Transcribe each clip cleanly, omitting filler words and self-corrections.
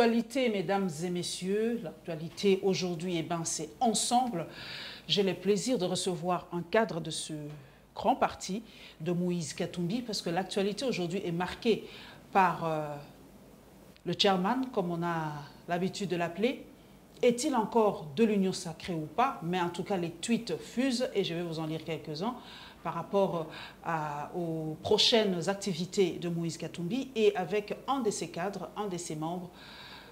L'actualité, mesdames et messieurs, l'actualité aujourd'hui, c'est ensemble. J'ai le plaisir de recevoir un cadre de ce grand parti de Moïse Katumbi, parce que l'actualité aujourd'hui est marquée par le chairman, comme on a l'habitude de l'appeler. Est-il encore de l'union sacrée ou pas? Mais en tout cas, les tweets fusent et je vais vous en lire quelques-uns par rapport aux prochaines activités de Moïse Katumbi et avec un de ses cadres, un de ses membres,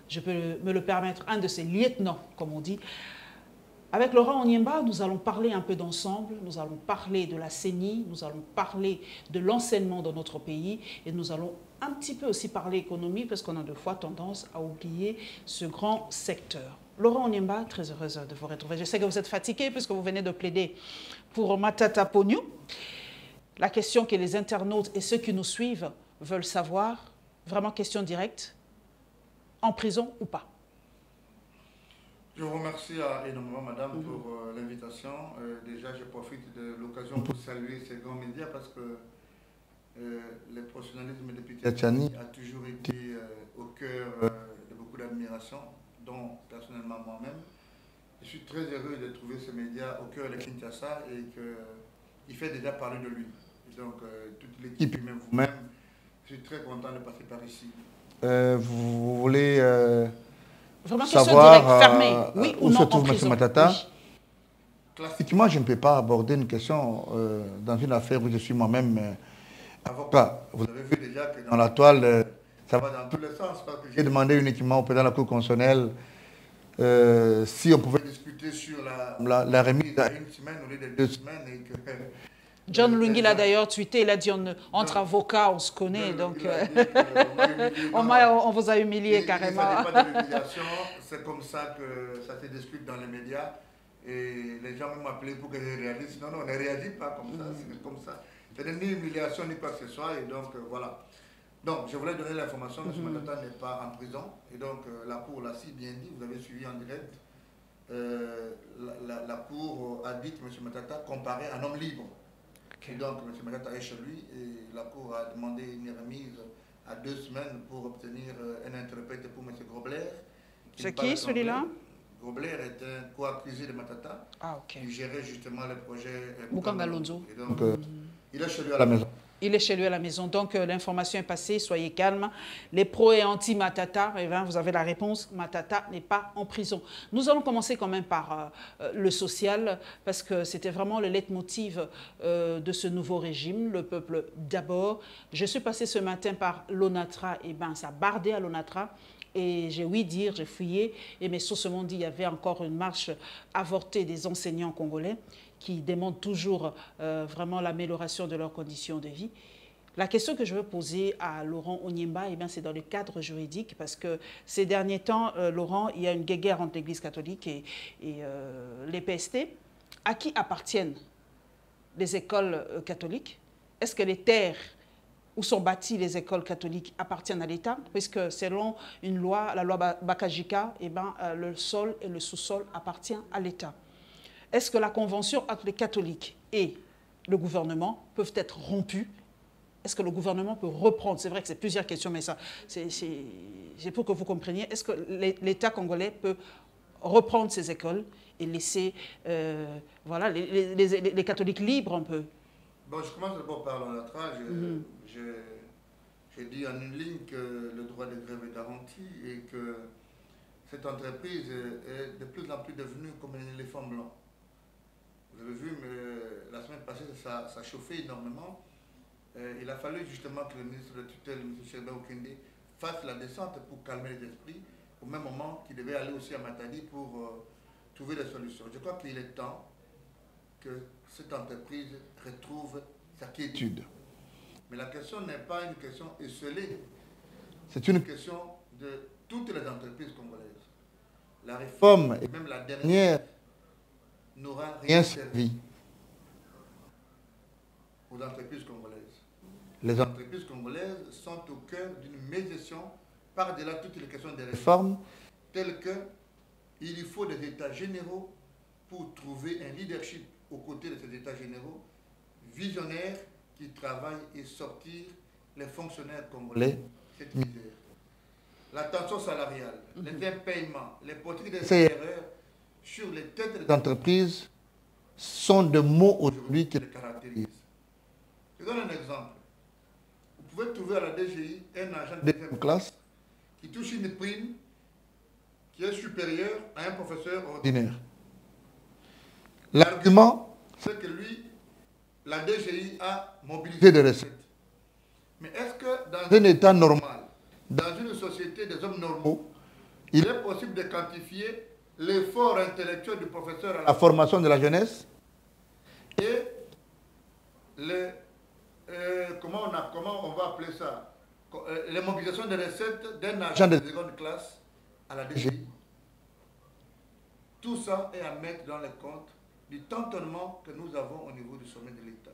je peux me le permettre, un de ses lieutenants, comme on dit. Avec Laurent Onyenba, nous allons parler un peu d'ensemble, nous allons parler de la CENI, nous allons parler de l'enseignement dans notre pays et nous allons un petit peu aussi parler économie parce qu'on a deux fois tendance à oublier ce grand secteur. Laurent Onyenba, très heureuse de vous retrouver. Je sais que vous êtes fatigué puisque vous venez de plaider pour Matata Pognou. La question que les internautes et ceux qui nous suivent veulent savoir, vraiment question directe, en prison ou pas? Je vous remercie énormément, madame, pour l'invitation. Déjà, je profite de l'occasion pour saluer ces grands médias parce que le professionnalisme de Peter Tchani a toujours été au cœur de beaucoup d'admiration, dont personnellement moi-même. Je suis très heureux de trouver ce média au cœur de Kinshasa et qu'il fait déjà parler de lui. Et donc, toute l'équipe et même vous-même, je suis très content de passer par ici. Vous voulez vraiment savoir fermée, oui ou où non, se trouve en M. Matata? Oui. Classiquement, je ne peux pas aborder une question dans une affaire où je suis moi-même avocat. Vous avez vu déjà que dans la toile, ça va dans tous les sens. Parce que j'ai demandé uniquement au président de la Cour constitutionnelle si on pouvait discuter sur la remise à une semaine au lieu de 2 semaines. Et que, John Lungi l'a d'ailleurs tweeté, il a dit entre avocats, on se connaît, donc on vous a humilié carrément. Ça n'est pas de l'humiliation, c'est comme ça que ça se discute dans les médias. Et les gens m'ont appelé pour que je réalise. Non, on ne réagit pas comme ça, c'est comme ça. Ce n'est ni humiliation ni quoi que ce soit, et donc voilà. Donc, je voulais donner l'information, M. Matata n'est pas en prison, et donc la Cour l'a si bien dit, vous avez suivi en direct. La Cour a dit que M. Matata comparait un homme libre. Okay. Et donc, M. Matata est chez lui, et la Cour a demandé une remise à 2 semaines pour obtenir un interprète pour M. Grobler. C'est qui celui-là? Grobler est un co-accusé de Matata, qui gérait justement le projet Bukanga Lonzo. Et donc, il est chez lui à la maison. Il est chez lui à la maison. Donc, l'information est passée, soyez calmes. Les pros et anti-Matata, vous avez la réponse, Matata n'est pas en prison. Nous allons commencer quand même par le social, parce que c'était vraiment le leitmotiv de ce nouveau régime, le peuple d'abord. Je suis passé ce matin par l'ONATRA, et ça bardait à l'ONATRA. Et j'ai ouï dire, j'ai fouillé, et mes sources m'ont dit qu'il y avait encore une marche avortée des enseignants congolais qui demandent toujours vraiment l'amélioration de leurs conditions de vie. La question que je veux poser à Laurent Onyenba, c'est dans le cadre juridique, parce que ces derniers temps, Laurent, il y a une guerre entre l'Église catholique et les PST. À qui appartiennent les écoles catholiques? Est-ce que les terres où sont bâties les écoles catholiques appartiennent à l'État, puisque selon une loi, la loi Bakajika, le sol et le sous-sol appartiennent à l'État. Est-ce que la convention entre les catholiques et le gouvernement peuvent être rompues? Est-ce que le gouvernement peut reprendre? C'est vrai que c'est plusieurs questions, mais ça, c'est pour que vous compreniez. Est-ce que l'État congolais peut reprendre ces écoles et laisser voilà, les catholiques libres un peu? Bon, je commence d'abord par l'ONATRA. J'ai dit en une ligne que le droit de grève est garanti et que cette entreprise est de plus en plus devenue comme un éléphant blanc. Vous avez vu, mais la semaine passée, ça chauffait énormément. Il a fallu justement que le ministre de tutelle, M. Sherbet Okende, fasse la descente pour calmer les esprits, au même moment qu'il devait aller aussi à Matadi pour trouver des solutions. Je crois qu'il est temps que cette entreprise retrouve sa quiétude. Mais la question n'est pas une question esselée, c'est une question de toutes les entreprises congolaises. La réforme, et même la dernière, n'aura rien servi aux entreprises congolaises. Les entreprises congolaises sont au cœur d'une médiation par-delà toutes les questions des réformes, telles que il faut des états généraux pour trouver un leadership aux côtés de ces états généraux visionnaires qui travaillent et sortir les fonctionnaires congolais de cette misère. la tension salariale, les impayements, les politiques de CRR sur les têtes des entreprises sont des mots aujourd'hui qui les caractérisent. Je donne un exemple. Vous pouvez trouver à la DGI un agent de deuxième classe qui touche une prime qui est supérieure à un professeur ordinaire. L'argument, c'est que lui, la DGI a mobilisé des recettes. Mais est-ce que dans un état normal, dans une société des hommes normaux, il est possible de quantifier l'effort intellectuel du professeur à la formation de la jeunesse et comment on va appeler ça, les mobilisations de recettes d'un agent de seconde classe à la DGI? Tout ça est à mettre dans le compte du tâtonnement que nous avons au niveau du sommet de l'État.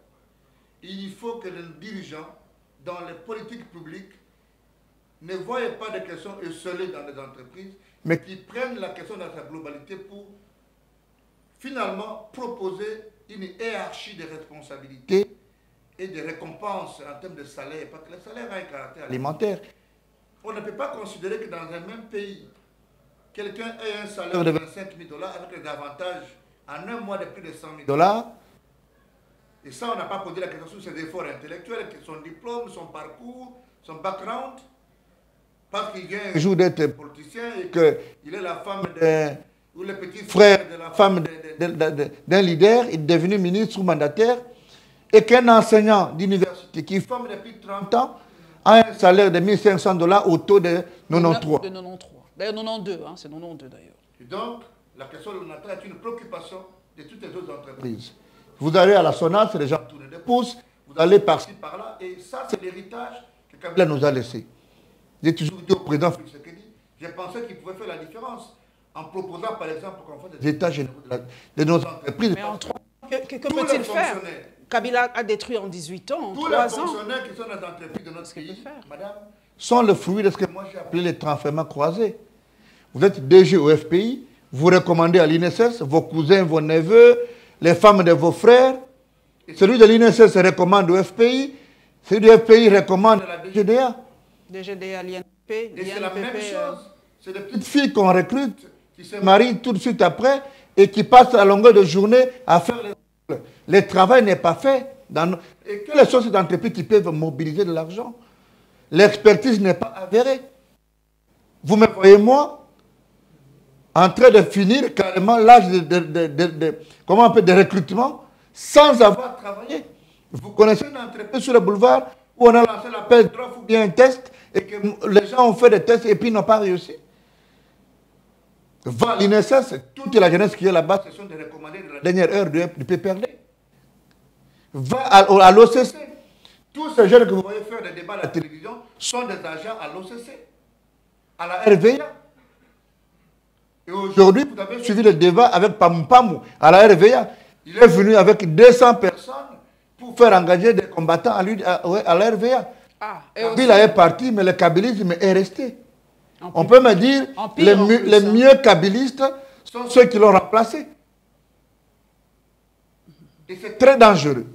Il faut que les dirigeants, dans les politiques publiques, ne voient pas des questions isolées dans les entreprises, mais qui prennent la question dans sa globalité pour finalement proposer une hiérarchie de responsabilités et de récompenses en termes de salaire, parce que le salaire a un caractère alimentaire. On ne peut pas considérer que dans un même pays, quelqu'un ait un salaire de 25 000 $ avec des avantages en un mois de plus de 100 000 $. Et ça, on n'a pas posé la question sur ses efforts intellectuels, son diplôme, son parcours, son background. Parce qu'il vient un jour d'être politicien et qu'il est la femme ou le petit frère de la femme d'un leader, il est devenu ministre ou mandataire, et qu'un enseignant d'université qui forme depuis 30 ans a un salaire de 1 500 $ au taux de 93. De 93. D'ailleurs, 92, hein, c'est 92 d'ailleurs. Et donc, la question de l'emploi est une préoccupation de toutes les autres entreprises. Vous allez à la SONAS, les gens tournent des pouces, vous allez par-ci, par-là, et ça, c'est l'héritage que Kabila nous a laissé. J'ai toujours dit au président Félix Tshisekedi, j'ai pensé qu'il pouvait faire la différence en proposant, par exemple, qu'on fasse des états généraux de nos entreprises. Mais en 3 ans, que peut-il faire? Kabila a détruit en 18 ans, en 3 ans. Tous les fonctionnaires qui sont dans les entreprises de notre pays, madame, sont le fruit de ce que moi j'ai appelé les transferts croisés. Vous êtes DG au FPI, vous recommandez à l'INSS, vos cousins, vos neveux, les femmes de vos frères. Et celui de l'INSS recommande au FPI, celui du FPI recommande à la DGDA. DGDA, l'INP. Et c'est la même chose. C'est des petites filles qu'on recrute, qui se marient tout de suite après et qui passent à longueur de journée à faire le travail n'est pas fait. Et quelles sont ces entreprises qui peuvent mobiliser de l'argent? L'expertise n'est pas avérée. Vous me voyez, moi, en train de finir carrément l'âge de recrutement sans avoir travaillé. Vous connaissez une entreprise sur le boulevard où on a lancé l'appel d'offres ou bien un test et que les gens ont fait des tests et puis n'ont pas réussi? Va à l'INSS, toute la jeunesse qui est là-bas, ce sont des recommandés de la dernière heure du PPRD. Va à l'OCC. Tous ces jeunes que vous voyez faire des débats à la télévision sont des agents à l'OCC, à la RVA. Et aujourd'hui, vous avez suivi le débat avec Pamou à la RVA. Il est venu avec 200 personnes pour faire engager des combattants à la RVA. Kabila est parti, mais le kabilisme est resté. On peut me dire que les mieux kabilistes sont ceux qui l'ont remplacé. Et c'est très dangereux.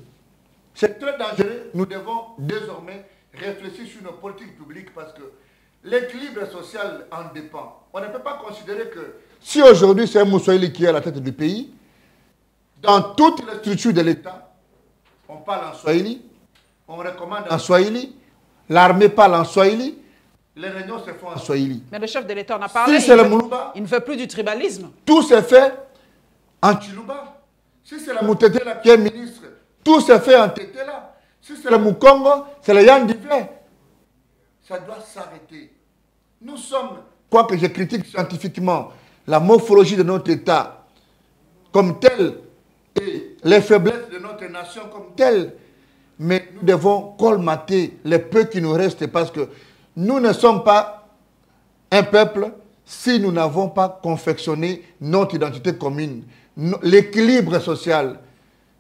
C'est très dangereux. Nous devons désormais réfléchir sur nos politiques publiques parce que l'équilibre social en dépend. On ne peut pas considérer que si aujourd'hui c'est un Moussoïli qui est à la tête du pays, dans toutes les structures de l'État, on parle en Swahili, on recommande en Swahili, l'armée parle en Swahili, les réunions se font en Swahili. Mais le chef de l'État en a parlé, si il ne veut plus du tribalisme. Tout se fait en Chiluba. Si c'est la Moutetela qui est ministre, tout se fait en Tétela. Si c'est le Moukongo, c'est le Yann Divé. Ça doit s'arrêter. Nous sommes, quoique je critique scientifiquement la morphologie de notre État comme telle et les faiblesses de notre nation comme telle, mais nous devons colmater les peu qui nous restent parce que nous ne sommes pas un peuple si nous n'avons pas confectionné notre identité commune, l'équilibre social.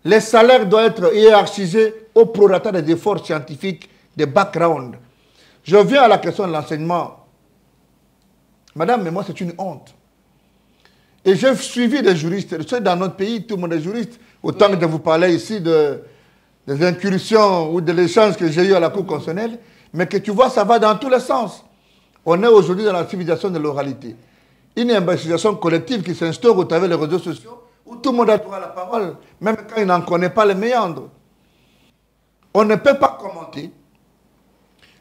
Les salaires doivent être hiérarchisés au prorata des efforts scientifiques, des backgrounds. Je viens à la question de l'enseignement. Madame, mais moi c'est une honte. Et j'ai suivi des juristes. Vous savez, dans notre pays, tout le monde est juriste. Autant que de vous parler ici des incursions ou de l'échange que j'ai eu à la Cour constitutionnelle. Mais que tu vois, ça va dans tous les sens. On est aujourd'hui dans la civilisation de l'oralité. Une imbécilisation collective qui s'instaure au travers des réseaux sociaux où tout le monde a droit à la parole, même quand il n'en connaît pas les méandres. On ne peut pas commenter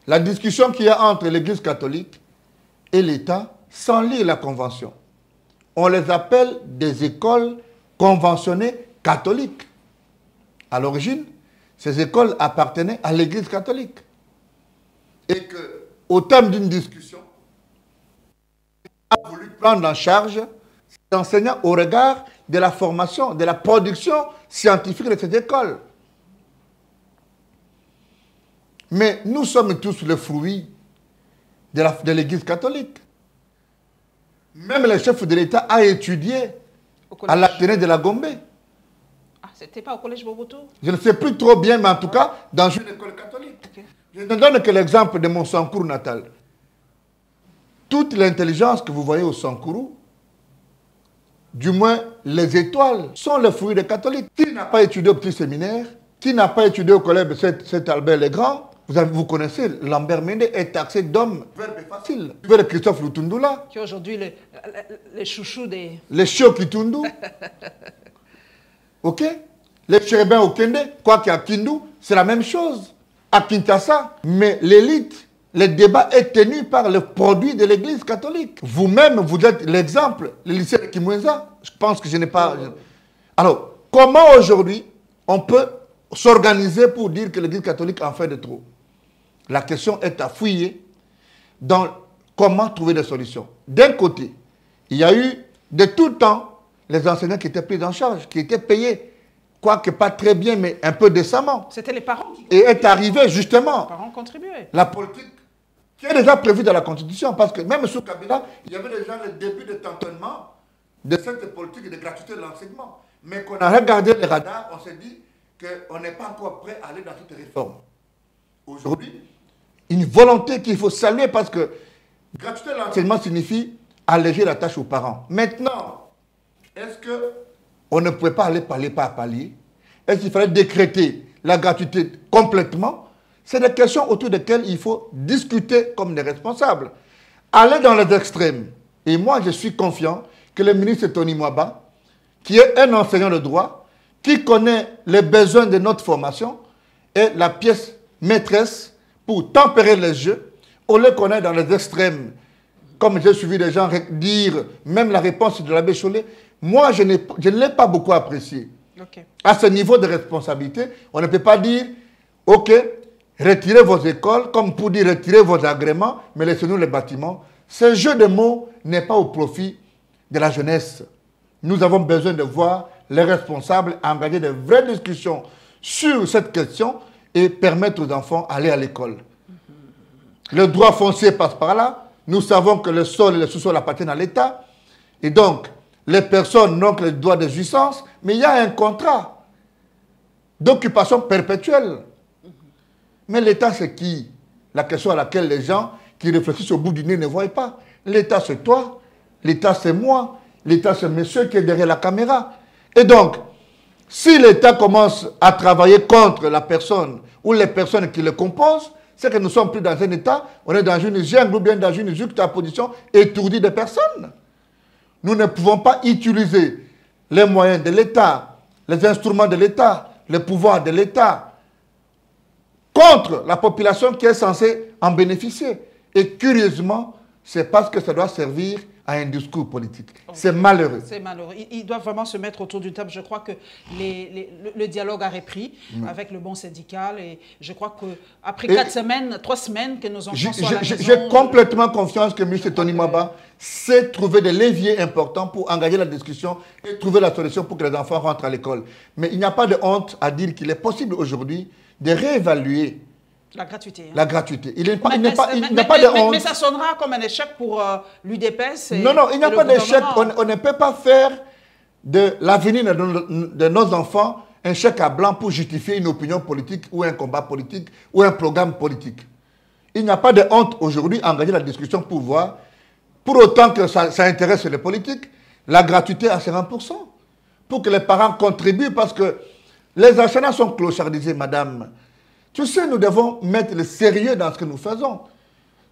la discussion qu'il y a entre l'Église catholique et l'État sans lire la Convention. On les appelle des écoles conventionnées catholiques. À l'origine, ces écoles appartenaient à l'Église catholique. Et qu'au terme d'une discussion, a voulu prendre en charge ces enseignants au regard de la formation, de la production scientifique de ces écoles. Mais nous sommes tous le fruit de l'Église catholique. Même le chef de l'État a étudié à l'Athénée de la Gombe. Ah, c'était pas au collège Boboto? Je ne sais plus trop bien, mais en tout cas, dans une école catholique. Okay. Je ne donne que l'exemple de mon Sankourou natal. Toute l'intelligence que vous voyez au Sankourou, du moins les étoiles, sont le fruit des catholiques. Qui n'a pas étudié au petit séminaire, qui n'a pas étudié au collège Saint Albert le Grand, vous connaissez, Lambert Mende est taxé d'homme verbe facile. Vous voyez Christophe Lutundula. Qui est aujourd'hui les chouchous des... Les chiots Kitundu. Ok? Les chérubins au Kende, quoi qu'à Kindu, c'est la même chose. À Kinshasa, mais l'élite, le débat est tenu par le produit de l'Église catholique. Vous-même, vous êtes l'exemple, le lycée de Kimwenza. Je pense que je n'ai pas... Alors, comment aujourd'hui on peut s'organiser pour dire que l'Église catholique en fait de trop? La question est à fouiller dans comment trouver des solutions. D'un côté, il y a eu de tout temps les enseignants qui étaient pris en charge, qui étaient payés, quoique pas très bien, mais un peu décemment. C'était les parents. Et est arrivé justement les parents contribuaient. La politique qui est déjà prévue dans la Constitution, parce que même sous Kabila, il y avait déjà le début de tâtonnement de cette politique de gratuité de l'enseignement. Mais qu'on a regardé les radars, on s'est dit qu'on n'est pas encore prêt à aller dans toute réforme. Aujourd'hui, une volonté qu'il faut saluer parce que gratuité de l'enseignement signifie alléger la tâche aux parents. Maintenant, est-ce qu'on ne pouvait pas aller palier par palier? Est-ce qu'il fallait décréter la gratuité complètement? C'est des questions autour desquelles il faut discuter comme des responsables. Aller dans les extrêmes. Et moi, je suis confiant que le ministre Tony Mwaba, qui est un enseignant de droit, qui connaît les besoins de notre formation, est la pièce maîtresse pour tempérer les jeux, on les connaît dans les extrêmes. Comme j'ai suivi des gens dire, même la réponse de l'abbé Chollet, moi je ne l'ai pas beaucoup apprécié. Okay. À ce niveau de responsabilité, on ne peut pas dire, ok, retirez vos écoles, comme pour dire retirez vos agréments, mais laissez-nous les bâtiments. Ce jeu de mots n'est pas au profit de la jeunesse. Nous avons besoin de voir les responsables engager de vraies discussions sur cette question et permettre aux enfants d'aller à l'école. Le droit foncier passe par là. Nous savons que le sol et le sous-sol appartiennent à l'État. Et donc, les personnes n'ont que le droit de jouissance, mais il y a un contrat d'occupation perpétuelle. Mais l'État, c'est qui? La question à laquelle les gens qui réfléchissent au bout du nez ne voient pas. L'État, c'est toi. L'État, c'est moi. L'État, c'est monsieur qui est derrière la caméra. Et donc, si l'État commence à travailler contre la personne ou les personnes qui le composent, c'est que nous ne sommes plus dans un État, on est dans une jungle ou bien dans une juxtaposition étourdie de personnes. Nous ne pouvons pas utiliser les moyens de l'État, les instruments de l'État, le pouvoir de l'État contre la population qui est censée en bénéficier. Et curieusement, c'est parce que ça doit servir à un discours politique. C'est malheureux. C'est malheureux. Ils doivent vraiment se mettre autour d'une table. Je crois que le dialogue a repris avec le bon syndical. Et je crois qu'après 3 semaines que nos enfants sont à la maison... J'ai complètement confiance que M. Tony Mwaba sait trouver des leviers importants pour engager la discussion et trouver la solution pour que les enfants rentrent à l'école. Mais il n'y a pas de honte à dire qu'il est possible aujourd'hui de réévaluer la gratuité. Hein. La gratuité. Il n'y a pas de honte. Mais ça sonnera comme un échec pour l'UDPS. Non, il n'y a pas d'échec. On ne peut pas faire de l'avenir de nos enfants un chèque à blanc pour justifier une opinion politique ou un combat politique ou un programme politique. Il n'y a pas de honte aujourd'hui à engager la discussion pour voir, pour autant que ça intéresse les politiques, la gratuité à 50%. Pour que les parents contribuent parce que les enseignants sont clochardisés, madame. Tu sais, nous devons mettre le sérieux dans ce que nous faisons.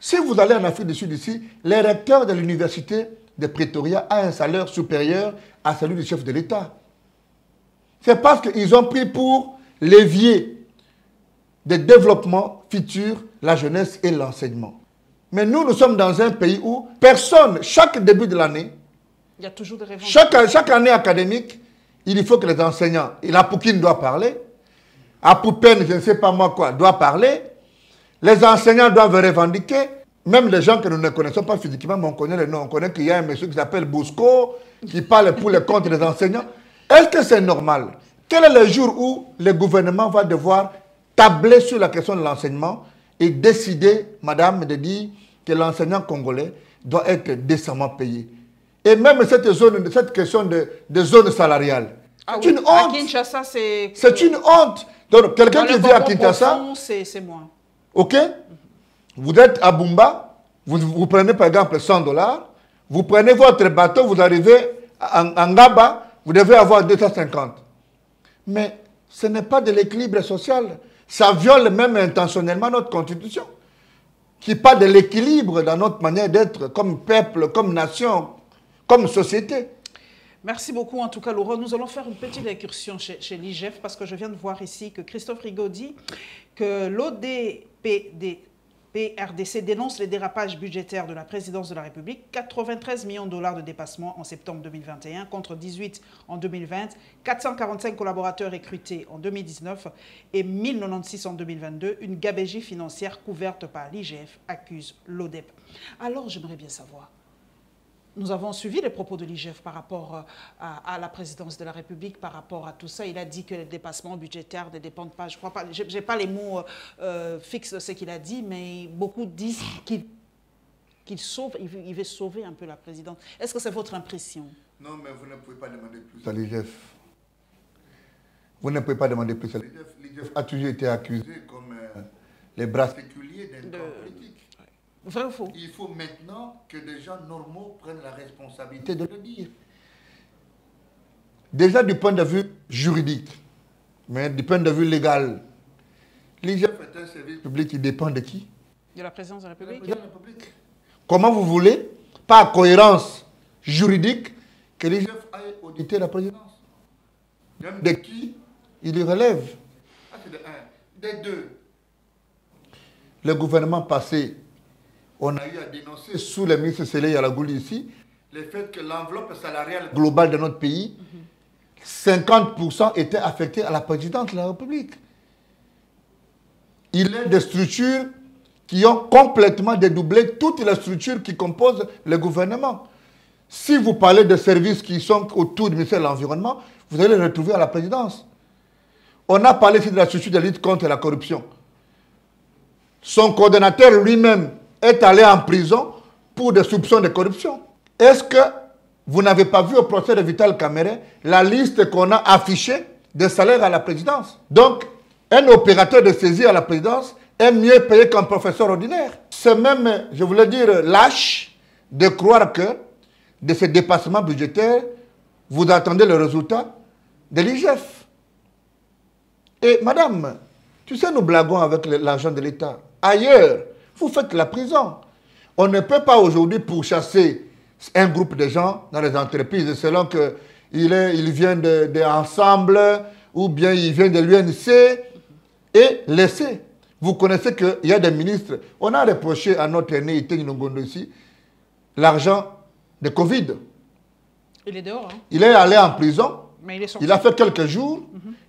Si vous allez en Afrique du Sud ici, les recteurs de l'université de Pretoria a un salaire supérieur à celui du chef de l'État. C'est parce qu'ils ont pris pour l'évier de développement futur la jeunesse et l'enseignement. Mais nous sommes dans un pays où personne, chaque début de l'année, il y a toujours des revendications. Chaque année académique, il faut que les enseignants, la Poukine doit parler, Apoupen, je ne sais pas moi quoi, doit parler, les enseignants doivent revendiquer, même les gens que nous ne connaissons pas physiquement, mais on connaît les noms, on connaît qu'il y a un monsieur qui s'appelle Bosco, qui parle pour les comptes des enseignants. Est-ce que c'est normal? Quel est le jour où le gouvernement va devoir tabler sur la question de l'enseignement et décider, madame, de dire que l'enseignant congolais doit être décemment payé? Et même cette question de zone salariale, c'est une honte. À Kinshasa, c'est une honte. Donc, quelqu'un qui vit à Kinshasa, c'est moins. OK? Vous êtes à Bumba, vous prenez par exemple $100, vous prenez votre bateau, vous arrivez en Ngaba, vous devez avoir 250. Mais ce n'est pas de l'équilibre social. Ça viole même intentionnellement notre constitution, qui parle de l'équilibre dans notre manière d'être comme peuple, comme nation, comme société. Merci beaucoup en tout cas Laurent. Nous allons faire une petite incursion chez l'IGF parce que je viens de voir ici que Christophe Rigaud dit que l'ODPDRDC dénonce les dérapages budgétaires de la présidence de la République. 93 millions de dollars de dépassement en septembre 2021 contre 18 en 2020, 445 collaborateurs recrutés en 2019 et 1096 en 2022. Une gabegie financière couverte par l'IGF, accuse l'ODEP. Alors j'aimerais bien savoir, nous avons suivi les propos de l'IGF par rapport à la présidence de la République, par rapport à tout ça. Il a dit que les dépassements budgétaires ne dépendent pas, je crois pas, je n'ai pas les mots fixes de ce qu'il a dit, mais beaucoup disent qu'il veut sauver un peu la présidence. Est-ce que c'est votre impression? Non, mais vous ne pouvez pas demander plus à l'IGF. Vous ne pouvez pas demander plus à l'IGF. L'IGF a toujours été accusé comme les bras séculiers d'un camp politique. Vrai ou faux? Il faut maintenant que des gens normaux prennent la responsabilité de le dire. Déjà du point de vue juridique, mais du point de vue légal, l'IGF est un service public qui dépend de qui? De la présidence de la République. De la République. Comment vous voulez, par cohérence juridique, que l'IGF aille auditer la présidence? Même de qui il y relève? C'est de un. Des deux. Le gouvernement passé, on a eu à dénoncer sous le ministre Sélé Yalagouli ici, le fait que l'enveloppe salariale globale de notre pays, 50% était affecté à la présidence de la République. Il est des structures qui ont complètement dédoublé toutes les structures qui composent le gouvernement. Si vous parlez de services qui sont autour du ministère de l'Environnement, vous allez les retrouver à la présidence. On a parlé ici de la structure de lutte contre la corruption. Son coordonnateur lui-même est allé en prison pour des soupçons de corruption. Est-ce que vous n'avez pas vu au procès de Vital Kamerhe la liste qu'on a affichée des salaires à la présidence? Donc, un opérateur de saisie à la présidence est mieux payé qu'un professeur ordinaire. C'est même, je voulais dire, lâche de croire que de ces dépassements budgétaires, vous attendez le résultat de l'IGF. Et madame, tu sais, nous blaguons avec l'argent de l'État. Ailleurs, vous faites la prison. On ne peut pas aujourd'hui pourchasser un groupe de gens dans les entreprises selon qu'il vient d'ensemble ou bien il vient de l'UNC et laisser. Vous connaissez qu'il y a des ministres. On a reproché à notre aîné Ité Ngongo ici l'argent de Covid. Il est dehors. Hein? Il est allé en prison. Mais il est sorti. Il a fait quelques jours.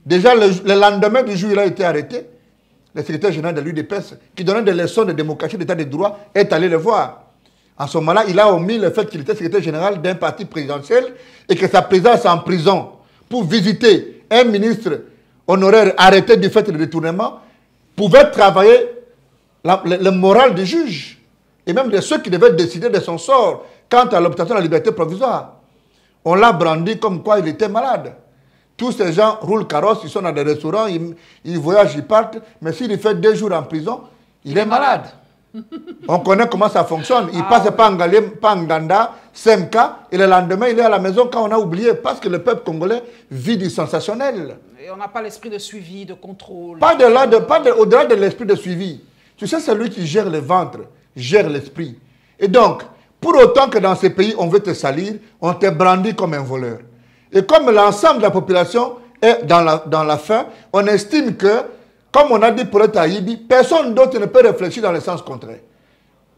Déjà, le lendemain du jour, il a été arrêté. Le secrétaire général de l'UDPS, qui donnait des leçons de démocratie, d'état de droit, est allé le voir. En ce moment-là, il a omis le fait qu'il était secrétaire général d'un parti présidentiel et que sa présence en prison pour visiter un ministre honoraire arrêté du fait de détournement pouvait travailler le moral du juge et même de ceux qui devaient décider de son sort quant à l'obtention de la liberté provisoire. On l'a brandi comme quoi il était malade. Tous ces gens roulent carrosse, ils sont dans des restaurants, ils voyagent, ils partent. Mais s'il fait 2 jours en prison, il est malade. On connaît comment ça fonctionne. Il passe pas en Nganda, Semka, et le lendemain, il est à la maison quand on a oublié. Parce que le peuple congolais vit du sensationnel. Et on n'a pas l'esprit de suivi, de contrôle. Au-delà de l'esprit de suivi. Tu sais, c'est lui qui gère le ventre gère l'esprit. Et donc, pour autant que dans ces pays, on veut te salir, on te brandit comme un voleur. Et comme l'ensemble de la population est dans la faim, on estime que, comme on a dit pour être Haïbi, personne d'autre ne peut réfléchir dans le sens contraire.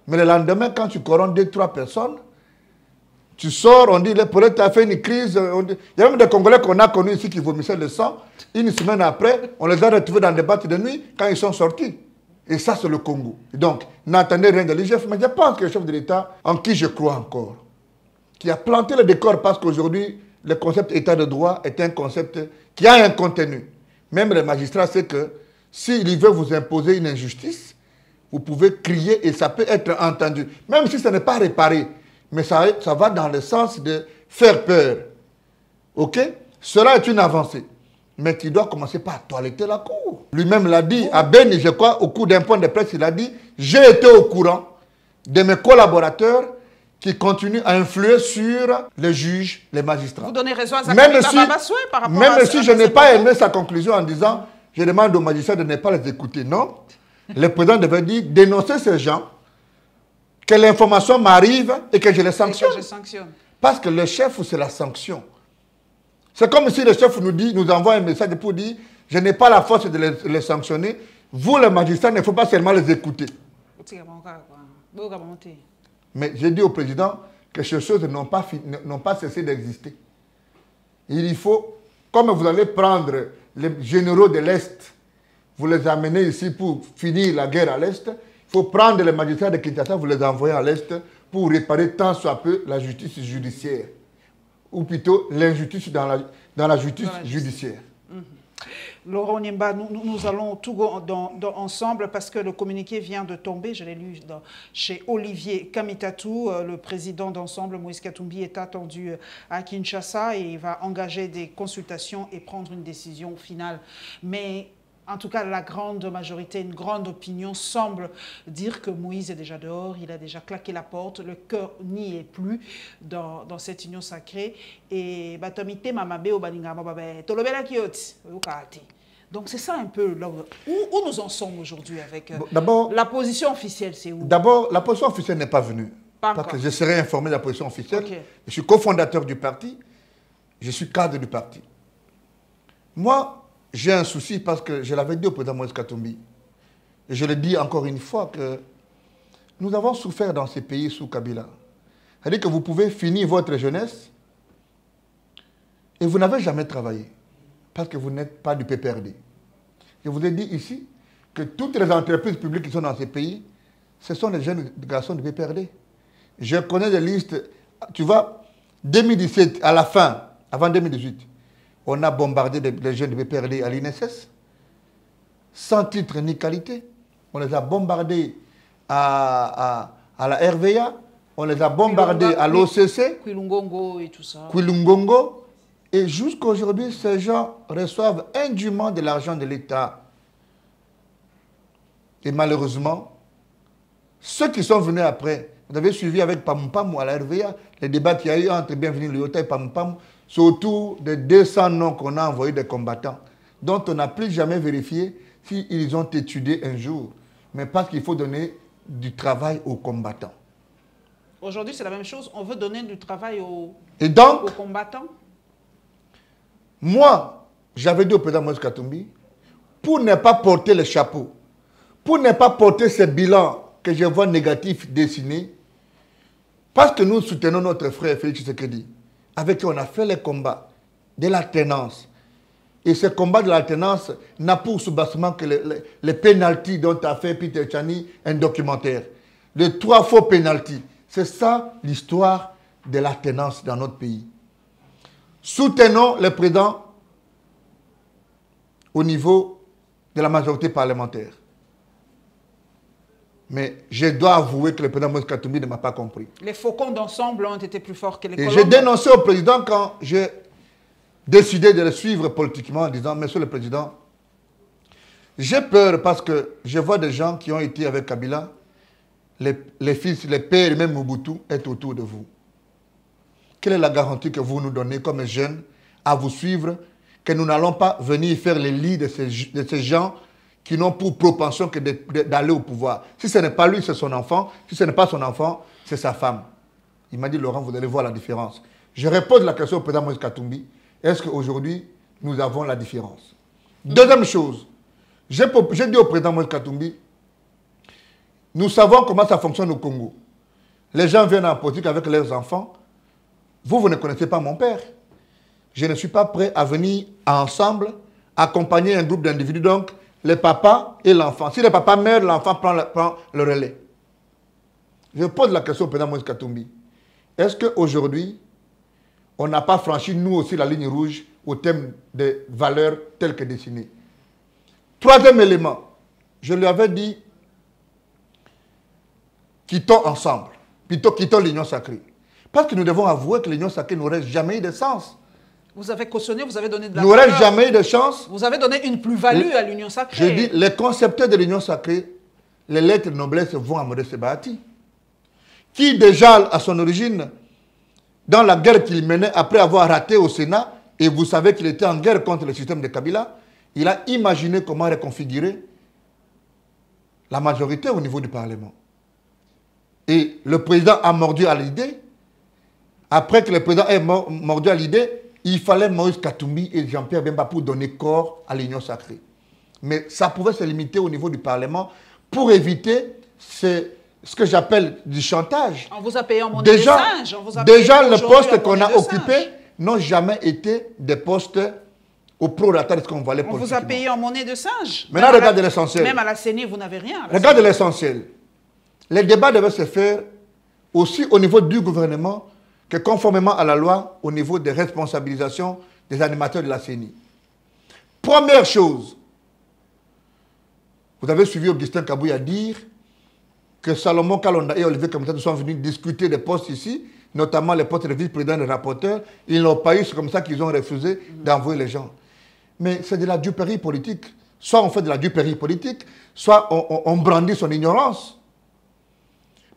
Mais le lendemain, quand tu corromps 2-3 personnes, tu sors, on dit, le Polet a fait une crise. Il y a même des Congolais qu'on a connus ici qui vomissaient le sang. Une semaine après, on les a retrouvés dans des boîtes de nuit quand ils sont sortis. Et ça, c'est le Congo. Et donc, n'entendez rien de l'IGF, mais je pense que le chef de l'État, en qui je crois encore, qui a planté le décor parce qu'aujourd'hui, le concept État de droit est un concept qui a un contenu. Même les magistrats savent que s'il veut vous imposer une injustice, vous pouvez crier et ça peut être entendu. Même si ce n'est pas réparé, mais ça va dans le sens de faire peur. OK? Cela est une avancée. Mais qui doit commencer par toiletter la cour. Lui-même l'a dit, à Beni, je crois, au cours d'un point de presse, il a dit, j'ai été au courant de mes collaborateurs qui continuent à influer sur les juges, les magistrats. Vous donnez raison à Zakari Babasoué par rapport à si je n'ai pas aimé sa conclusion en disant, je demande aux magistrats de ne pas les écouter. Non. Le président devait dire, dénoncer ces gens, que l'information m'arrive et que je les sanctionne. Parce que le chef, c'est la sanction. C'est comme si le chef nous envoie un message pour dire, je n'ai pas la force de les sanctionner. Vous, les magistrats, il ne faut pas seulement les écouter. Mais j'ai dit au président que ces choses n'ont pas cessé d'exister. Il faut, comme vous allez prendre les généraux de l'Est, vous les amenez ici pour finir la guerre à l'Est, il faut prendre les magistrats de Kinshasa, vous les envoyer à l'Est pour réparer tant soit peu la justice judiciaire. Ou plutôt l'injustice dans la justice judiciaire. Laurent Nimba, nous allons tout ensemble parce que le communiqué vient de tomber, je l'ai lu chez Olivier Kamitatou, le président d'Ensemble, Moïse Katumbi, est attendu à Kinshasa et il va engager des consultations et prendre une décision finale. Mais en tout cas, la grande majorité, une grande opinion semble dire que Moïse est déjà dehors, il a déjà claqué la porte, le cœur n'y est plus dans cette union sacrée. Et donc c'est ça un peu là où nous en sommes aujourd'hui avec la position officielle, c'est où? D'abord, la position officielle n'est pas venue. Parce que je serai informé de la position officielle. Okay. Je suis cofondateur du parti, je suis cadre du parti. Moi, j'ai un souci parce que je l'avais dit au président Moïse Katumbi, et je le dis encore une fois, que nous avons souffert dans ces pays sous Kabila. C'est-à-dire que vous pouvez finir votre jeunesse et vous n'avez jamais travaillé parce que vous n'êtes pas du PPRD. Je vous ai dit ici que toutes les entreprises publiques qui sont dans ces pays, ce sont les jeunes garçons du PPRD. Je connais des listes, tu vois, 2017, à la fin, avant 2018, on a bombardé les jeunes du PPRD à l'INSS, sans titre ni qualité. On les a bombardés à la RVA, on les a bombardés à l'OCC, Kwilungongo et tout ça. Kwilungongo. Et jusqu'à aujourd'hui, ces gens reçoivent indûment de l'argent de l'État. Et malheureusement, ceux qui sont venus après, vous avez suivi avec Pamupamu à la RVA, les débats qu'il y a eu entre Bienvenue Lyotta et Pamupamu, c'est autour de 200 noms qu'on a envoyés des combattants, dont on n'a plus jamais vérifié s'ils ont étudié un jour. Mais parce qu'il faut donner du travail aux combattants. Aujourd'hui, c'est la même chose. On veut donner du travail aux combattants. Moi, j'avais dit au président Moïse Katumbi, pour ne pas porter le chapeau, pour ne pas porter ce bilan que je vois négatif dessiné, parce que nous soutenons notre frère Félix Tshisekedi, avec qui on a fait les combats de l'alternance. Et ce combat de l'alternance n'a pour soubassement que les pénaltys dont a fait Peter Tchani un documentaire. Les 3 faux pénaltys. C'est ça l'histoire de l'alternance dans notre pays. Soutenons le président au niveau de la majorité parlementaire. Mais je dois avouer que le président Moïse Katumbi ne m'a pas compris. Les faucons d'ensemble ont été plus forts que les colombes. Et j'ai dénoncé au président quand j'ai décidé de le suivre politiquement en disant, Monsieur le Président, j'ai peur parce que je vois des gens qui ont été avec Kabila, les fils, les pères et même Mobutu être autour de vous. Quelle est la garantie que vous nous donnez comme jeunes à vous suivre, que nous n'allons pas venir faire les lits de ces gens qui n'ont pour propension que d'aller au pouvoir. Si ce n'est pas lui, c'est son enfant. Si ce n'est pas son enfant, c'est sa femme. Il m'a dit, Laurent, vous allez voir la différence. Je repose la question au président Moïse Katumbi. Est-ce qu'aujourd'hui, nous avons la différence? Deuxième chose, j'ai dit au président Moïse Katumbi, nous savons comment ça fonctionne au Congo. Les gens viennent en politique avec leurs enfants. Vous ne connaissez pas mon père. Je ne suis pas prêt à venir ensemble accompagner un groupe d'individus, donc le papa et l'enfant. Si le papa meurt, l'enfant prend le relais. Je pose la question au président Moïse Katumbi. Est-ce qu'aujourd'hui, on n'a pas franchi, nous aussi, la ligne rouge au thème des valeurs telles que dessinées? Troisième élément, je lui avais dit, quittons ensemble, plutôt quittons l'union sacrée. Parce que nous devons avouer que l'union sacrée n'aurait jamais eu de sens. Vous avez cautionné, vous avez donné de la n'aurait jamais eu de chance. Vous avez donné une plus-value à l'union sacrée. Je dis, les concepteurs de l'union sacrée, les lettres de noblesse vont à Modeste Bahati, qui déjà, à son origine, dans la guerre qu'il menait après avoir raté au Sénat, et vous savez qu'il était en guerre contre le système de Kabila, il a imaginé comment reconfigurer la majorité au niveau du Parlement. Et le président a mordu à l'idée. Après que le président ait mordu à l'idée, il fallait Moïse Katumbi et Jean-Pierre Bemba pour donner corps à l'union sacrée. Mais ça pouvait se limiter au niveau du Parlement pour éviter ce que j'appelle du chantage. On vous a payé en monnaie de singe. Déjà, les postes qu'on a occupés n'ont jamais été des postes au prorata de ce qu'on valait politiquement. On vous a payé en monnaie de singe. Maintenant, regardez l'essentiel. Même à la CENI, vous n'avez rien. Regardez l'essentiel. Les débats devaient se faire aussi au niveau du gouvernement que conformément à la loi au niveau des responsabilisations des animateurs de la CENI. Première chose, vous avez suivi Augustin Kabouya dire que Salomon Kalonda et Olivier Kamita sont venus discuter des postes ici, notamment les postes de vice-président et de rapporteur. Ils n'ont pas eu, c'est comme ça qu'ils ont refusé d'envoyer les gens. Mais c'est de la duperie politique. Soit on fait de la duperie politique, soit on brandit son ignorance.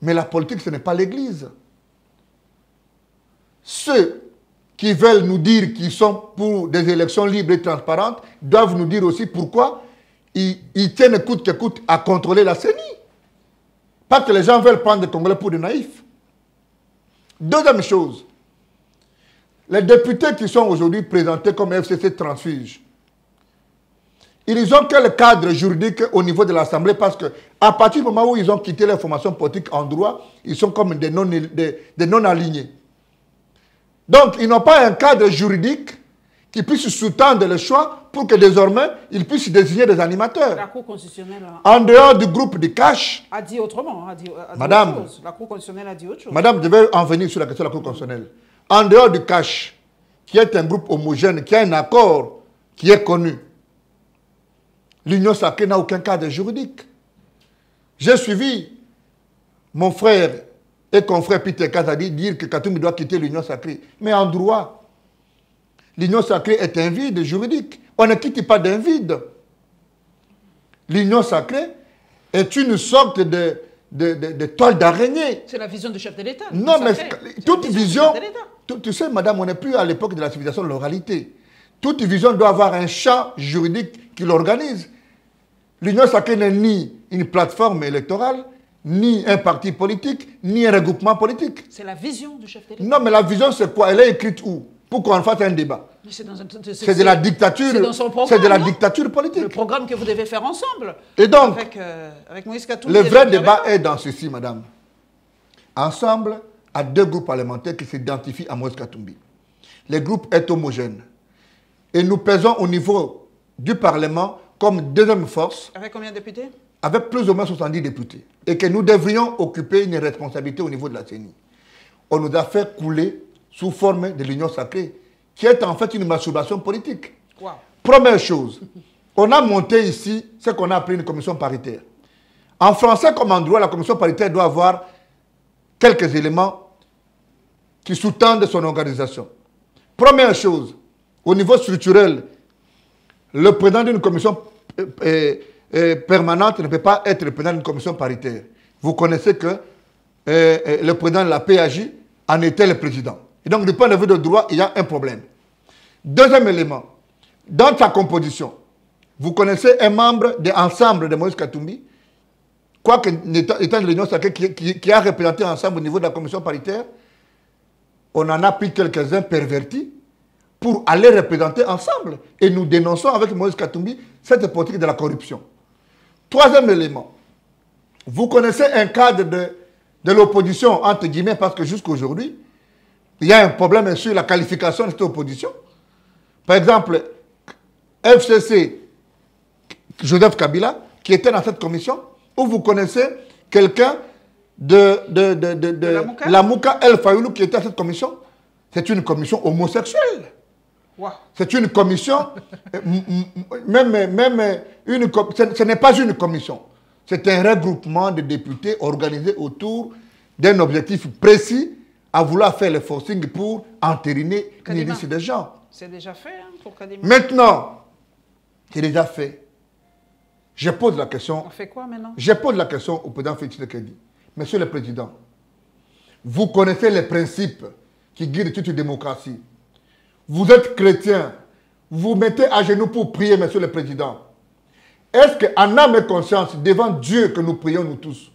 Mais la politique, ce n'est pas l'Église. Ceux qui veulent nous dire qu'ils sont pour des élections libres et transparentes doivent nous dire aussi pourquoi ils tiennent coûte que coûte à contrôler la CENI. Pas que les gens veulent prendre des Congolais pour des naïfs. Deuxième chose, les députés qui sont aujourd'hui présentés comme FCC transfuges, ils ont quel cadre juridique au niveau de l'Assemblée parce qu'à partir du moment où ils ont quitté leur formation politique en droit, ils sont comme des non-alignés. Donc, ils n'ont pas un cadre juridique qui puisse sous-tendre le choix pour que désormais, ils puissent désigner des animateurs. La Cour constitutionnelle en dehors du groupe de cash. A dit autrement. Madame, autre chose. La Cour constitutionnelle a dit autre chose. Madame, je vais en venir sur la question de la Cour constitutionnelle. En dehors du cash, qui est un groupe homogène, qui a un accord qui est connu, l'Union sacrée n'a aucun cadre juridique. J'ai suivi mon frère et confrère Peter Kazadi dire que Katumbi doit quitter l'Union sacrée. Mais en droit, l'Union sacrée est un vide juridique. On ne quitte pas d'un vide. L'Union sacrée est une sorte de toile d'araignée. C'est la vision du chef de l'État. Non, mais toute vision... Tu sais, madame, on n'est plus à l'époque de la civilisation de l'oralité. Toute vision doit avoir un champ juridique qui l'organise. L'Union sacrée n'est ni une plateforme électorale, ni un parti politique, ni un regroupement politique. C'est la vision du chef de l'État. Non, mais la vision, c'est quoi? Elle est écrite où? Pour qu'on fasse un débat. C'est de la dictature. C'est de la dictature politique. Le programme que vous devez faire ensemble. Et donc, avec Moïse Katumbi. Le vrai débat est dans ceci, madame. Ensemble, à deux groupes parlementaires qui s'identifient à Moïse Katumbi. Le groupe est homogène. Et nous pesons au niveau du Parlement comme deuxième force. Avec combien de députés? Avec plus ou moins 70 députés. Et que nous devrions occuper une responsabilité au niveau de la CENI. On nous a fait couler sous forme de l'Union sacrée, qui est en fait une masturbation politique. Wow. Première chose, on a monté ici ce qu'on a appelé une commission paritaire. En français comme en droit, la commission paritaire doit avoir quelques éléments qui sous-tendent son organisation. Première chose, au niveau structurel, le président d'une commission permanente ne peut pas être le président d'une commission paritaire. Vous connaissez que le président de la PAJ en était le président. Et donc, du point de vue de droit, il y a un problème. Deuxième élément, dans sa composition, Vous connaissez un membre de l'ensemble de Moïse Katumbi, quoique étant de l'Union sacrée qui a représenté ensemble au niveau de la commission paritaire, on en a pris quelques-uns pervertis pour aller représenter ensemble. Et nous dénonçons avec Moïse Katumbi cette politique de la corruption. Troisième élément, vous connaissez un cadre de l'opposition, entre guillemets, parce que jusqu'à aujourd'hui, il y a un problème sur la qualification de cette opposition. Par exemple, FCC, Joseph Kabila, qui était dans cette commission, où vous connaissez quelqu'un de la Mouka El Fayoulou qui était à cette commission. C'est une commission homosexuelle. Wow. C'est une commission, ce n'est pas une commission. C'est un regroupement de députés organisés autour d'un objectif précis à vouloir faire le forcing pour entériner une liste de gens. C'est déjà fait pour Kadima. Maintenant, c'est déjà fait. Je pose la question. On fait quoi maintenant? Je pose la question au président Félix Tshisekedi. Monsieur le Président, vous connaissez les principes qui guident toute démocratie. Vous êtes chrétien. Vous mettez à genoux pour prier, Monsieur le Président. Est-ce qu'en âme et conscience, devant Dieu que nous prions nous tous,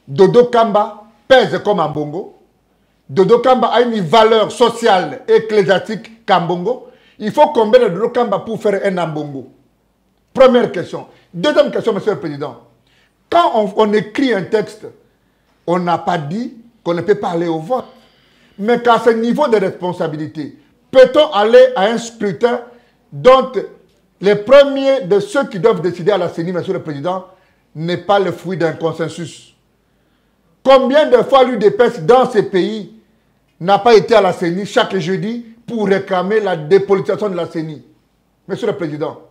Dodo Kamba pèse comme un bongo? Dodo Kamba a une valeur sociale et ecclésiastique qu'Ambongo. Il faut combien de Dodo Kamba pour faire un Ambongo? Première question. Deuxième question, Monsieur le Président. Quand on écrit un texte, on n'a pas dit qu'on ne peut pas aller au vote. Mais qu'à ce niveau de responsabilité, peut-on aller à un scrutin dont les premiers de ceux qui doivent décider à la CENI, Monsieur le Président, n'est pas le fruit d'un consensus? Combien de fois l'UDPS dans ces pays n'a pas été à la CENI chaque jeudi pour réclamer la dépolitisation de la CENI? Monsieur le Président,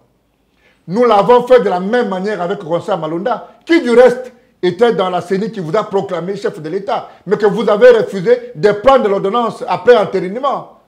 nous l'avons fait de la même manière avec Ronsa Malonda, qui du reste était dans la CENI qui vous a proclamé chef de l'État, mais que vous avez refusé de prendre l'ordonnance après entérinement.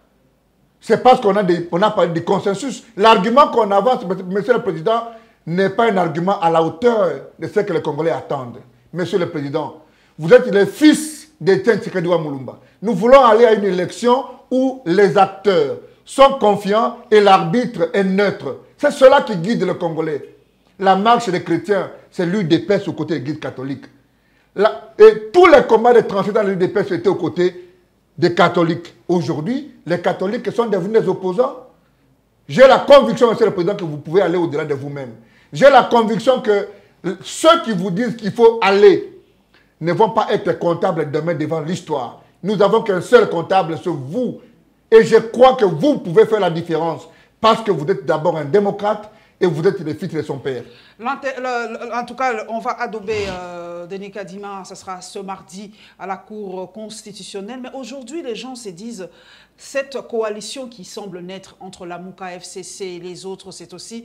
C'est parce qu'on a parlé de consensus. L'argument qu'on avance, Monsieur le Président, n'est pas un argument à la hauteur de ce que les Congolais attendent. Monsieur le Président, vous êtes le fils d'Etienne Tshisekedi Moulumba. Nous voulons aller à une élection où les acteurs sont confiants et l'arbitre est neutre. C'est cela qui guide le Congolais. La marche des chrétiens, c'est l'UDPS aux côtés des guides catholiques. Et tous les combats des tranchées dans l'UDPS étaient aux côtés des catholiques. Aujourd'hui, les catholiques sont devenus des opposants. J'ai la conviction, Monsieur le Président, que vous pouvez aller au-delà de vous-même. J'ai la conviction que ceux qui vous disent qu'il faut aller ne vont pas être comptables demain devant l'histoire. Nous n'avons qu'un seul comptable, c'est vous. Et je crois que vous pouvez faire la différence parce que vous êtes d'abord un démocrate et vous êtes le fils de son père. En tout cas, on va adouber Denis Kadima, ce sera ce mardi à la Cour constitutionnelle. Mais aujourd'hui, les gens se disent, cette coalition qui semble naître entre la Mouka FCC et les autres, c'est aussi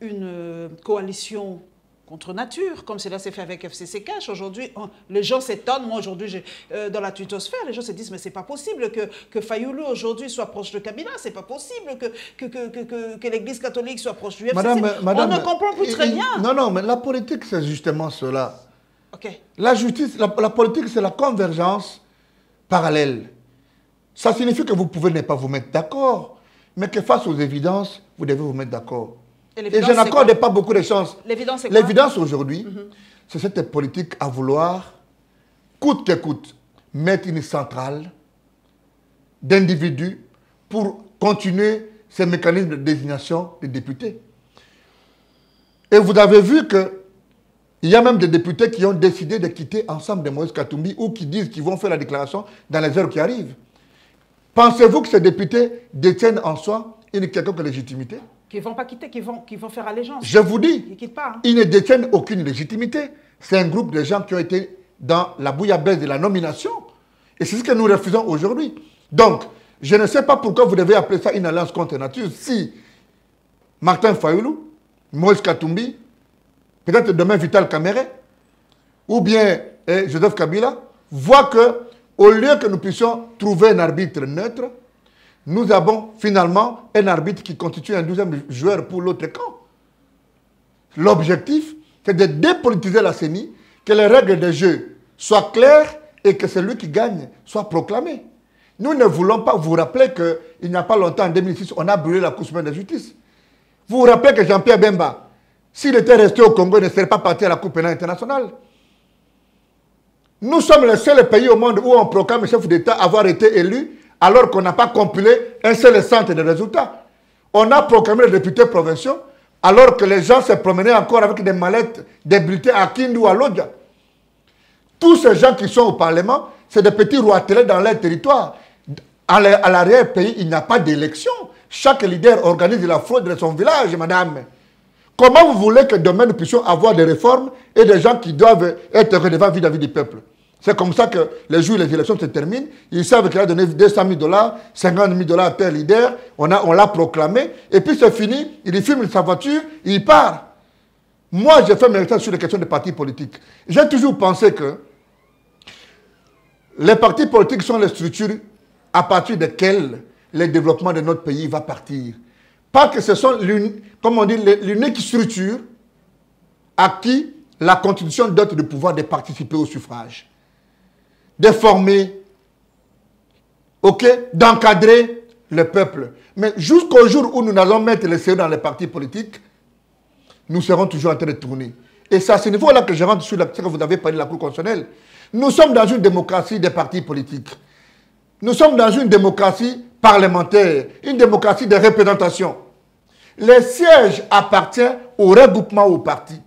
une coalition contre nature, comme cela s'est fait avec FCC Cash. Aujourd'hui, les gens s'étonnent. Moi, aujourd'hui, dans la twittosphère, les gens se disent, mais c'est pas possible que Fayoulou, aujourd'hui, soit proche de Kabila. C'est pas possible que l'Église catholique soit proche du FCC. Madame, on ne comprend plus très bien. Non, mais la politique, c'est justement cela. Okay. La justice, la politique, c'est la convergence parallèle. Ça signifie que vous pouvez ne pas vous mettre d'accord, mais que face aux évidences, vous devez vous mettre d'accord. Et je n'accorde pas beaucoup de chance. L'évidence, c'est quoi? L'évidence aujourd'hui, c'est cette politique à vouloir, coûte que coûte, mettre une centrale d'individus pour continuer ces mécanismes de désignation des députés. Et vous avez vu qu'il y a même des députés qui ont décidé de quitter ensemble de Moïse Katumbi ou qui disent qu'ils vont faire la déclaration dans les heures qui arrivent. Pensez-vous que ces députés détiennent en soi une quelconque légitimité? Qui ne vont pas quitter, qui vont faire allégeance. Je vous dis, ils quittent pas, hein. Ils ne détiennent aucune légitimité. C'est un groupe de gens qui ont été dans la bouillabaisse de la nomination. Et c'est ce que nous refusons aujourd'hui. Donc, je ne sais pas pourquoi vous devez appeler ça une alliance contre nature. Si Martin Fayoulou, Moïse Katumbi, peut-être demain Vital Kamere, ou bien Joseph Kabila, voient que, au lieu que nous puissions trouver un arbitre neutre, nous avons finalement un arbitre qui constitue un 12e joueur pour l'autre camp. L'objectif, c'est de dépolitiser la CENI, que les règles de jeu soient claires et que celui qui gagne soit proclamé. Nous ne voulons pas vous rappeler qu'il n'y a pas longtemps, en 2006, on a brûlé la Cour suprême de justice. Vous vous rappelez que Jean-Pierre Bemba, s'il était resté au Congo, il ne serait pas parti à la Coupe pénale internationale. Nous sommes le seul pays au monde où on proclame le chef d'État avoir été élu alors qu'on n'a pas compilé un seul centre de résultats. On a proclamé les députés provinciaux alors que les gens se promenaient encore avec des mallettes, des bulletins à Kindu ou à Lodja. Tous ces gens qui sont au Parlement, c'est des petits roitelets dans leur territoire. À l'arrière-pays, il n'y a pas d'élection. Chaque leader organise la fraude de son village, madame. Comment vous voulez que demain nous puissions avoir des réformes et des gens qui doivent être redevants vis-à-vis du peuple? C'est comme ça que les jours où les élections se terminent, ils savent qu'il a donné 200 000 $, 50 000 $ per leader, on l'a proclamé, et puis c'est fini, il filme sa voiture, il part. Moi, j'ai fait mes recherches sur les questions des partis politiques. J'ai toujours pensé que les partis politiques sont les structures à partir desquelles le développement de notre pays va partir. Pas que ce sont, l'unique structure à qui la Constitution donne le pouvoir de participer au suffrage, de former, d'encadrer le peuple. Mais jusqu'au jour où nous allons mettre les CE dans les partis politiques, nous serons toujours en train de tourner. Et c'est à ce niveau-là que je rentre sur ce que vous avez parlé de la Cour constitutionnelle. Nous sommes dans une démocratie des partis politiques. Nous sommes dans une démocratie parlementaire, une démocratie de représentation. Les sièges appartiennent au regroupement aux partis.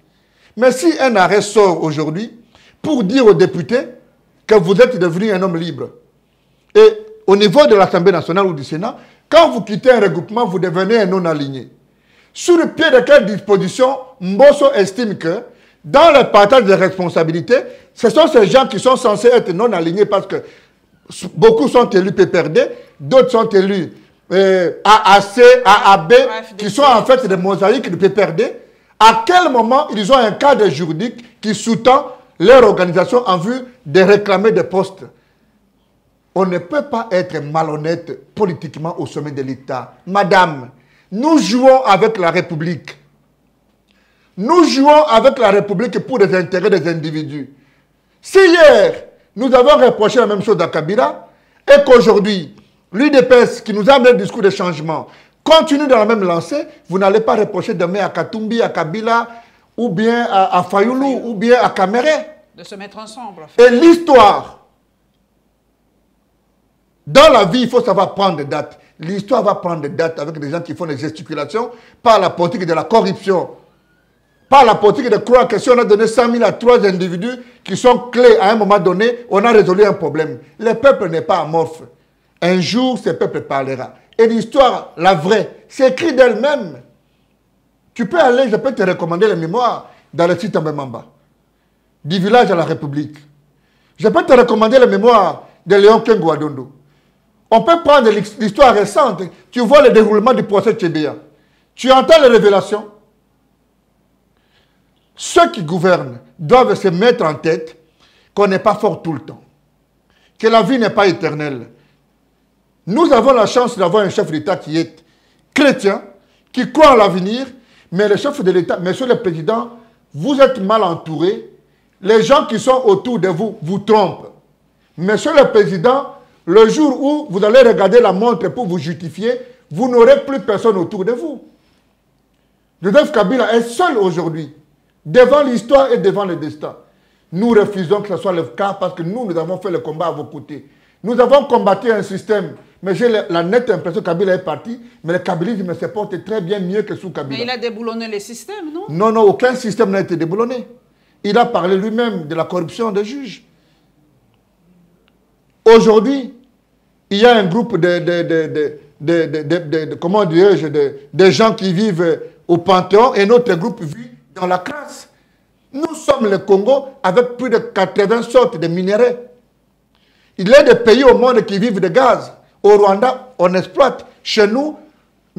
Mais si un arrêt sort aujourd'hui pour dire aux députés que vous êtes devenu un homme libre, et au niveau de l'Assemblée nationale ou du Sénat, quand vous quittez un regroupement, vous devenez un non-aligné. Sur le pied de quelle disposition Mbosso estime que dans le partage des responsabilités, ce sont ces gens qui sont censés être non-alignés parce que beaucoup sont élus PPRD, d'autres sont élus AAC, AAB, qui sont en fait des mosaïques de PPRD. À quel moment ils ont un cadre juridique qui sous-tend leur organisation en vue de réclamer des postes? On ne peut pas être malhonnête politiquement au sommet de l'État. Madame, nous jouons avec la République. Nous jouons avec la République pour les intérêts des individus. Si hier, nous avons reproché la même chose à Kabila, et qu'aujourd'hui, l'UDPS qui nous a amené le discours de changement continue dans la même lancée, vous n'allez pas reprocher demain à Katumbi, à Kabila, ou bien à Fayoulou, ou bien à Kamere. De se mettre ensemble. Et l'histoire, dans la vie, il faut savoir prendre des dates. L'histoire va prendre des dates avec des gens qui font des gesticulations par la politique de la corruption. Par la politique de croire que si on a donné 100 000 à 3 individus qui sont clés à un moment donné, on a résolu un problème. Le peuple n'est pas amorphe. Un jour, ce peuple parlera. Et l'histoire, la vraie, c'est écrit d'elle-même. Tu peux aller, je peux te recommander les mémoires dans le site Mbemamba, du village à la République. Je peux te recommander les mémoires de Léon Kengo-Adondo. On peut prendre l'histoire récente. Tu vois le déroulement du procès Tchébéa. Tu entends les révélations. Ceux qui gouvernent doivent se mettre en tête qu'on n'est pas fort tout le temps. Que la vie n'est pas éternelle. Nous avons la chance d'avoir un chef d'État qui est chrétien, qui croit en l'avenir, mais le chef de l'État, monsieur le président, vous êtes mal entouré. Les gens qui sont autour de vous vous trompent. Monsieur le président, le jour où vous allez regarder la montre pour vous justifier, vous n'aurez plus personne autour de vous. Joseph Kabila est seul aujourd'hui, devant l'histoire et devant le destin. Nous refusons que ce soit le cas parce que nous avons fait le combat à vos côtés. Nous avons combattu un système, mais j'ai la nette impression que Kabila est parti, mais le kabilisme se porte très bien mieux que sous Kabila. Mais il a déboulonné les systèmes, non? Non, non, aucun système n'a été déboulonné. Il a parlé lui-même de la corruption des juges. Aujourd'hui, il y a un groupe comment dirais-je, de gens qui vivent au Panthéon et notre groupe vit dans la crasse. Nous sommes le Congo avec plus de 80 sortes de minéraux. Il y a des pays au monde qui vivent de gaz. Au Rwanda, on exploite. Chez nous,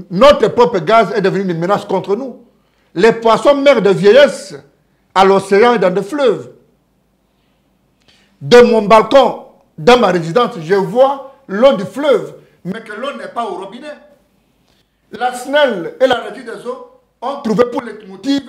notre propre gaz est devenu une menace contre nous. Les poissons meurent de vieillesse à l'océan et dans des fleuves. De mon balcon, dans ma résidence, je vois l'eau du fleuve, mais que l'eau n'est pas au robinet. La SNEL et la Régie des eaux ont trouvé pour les motifs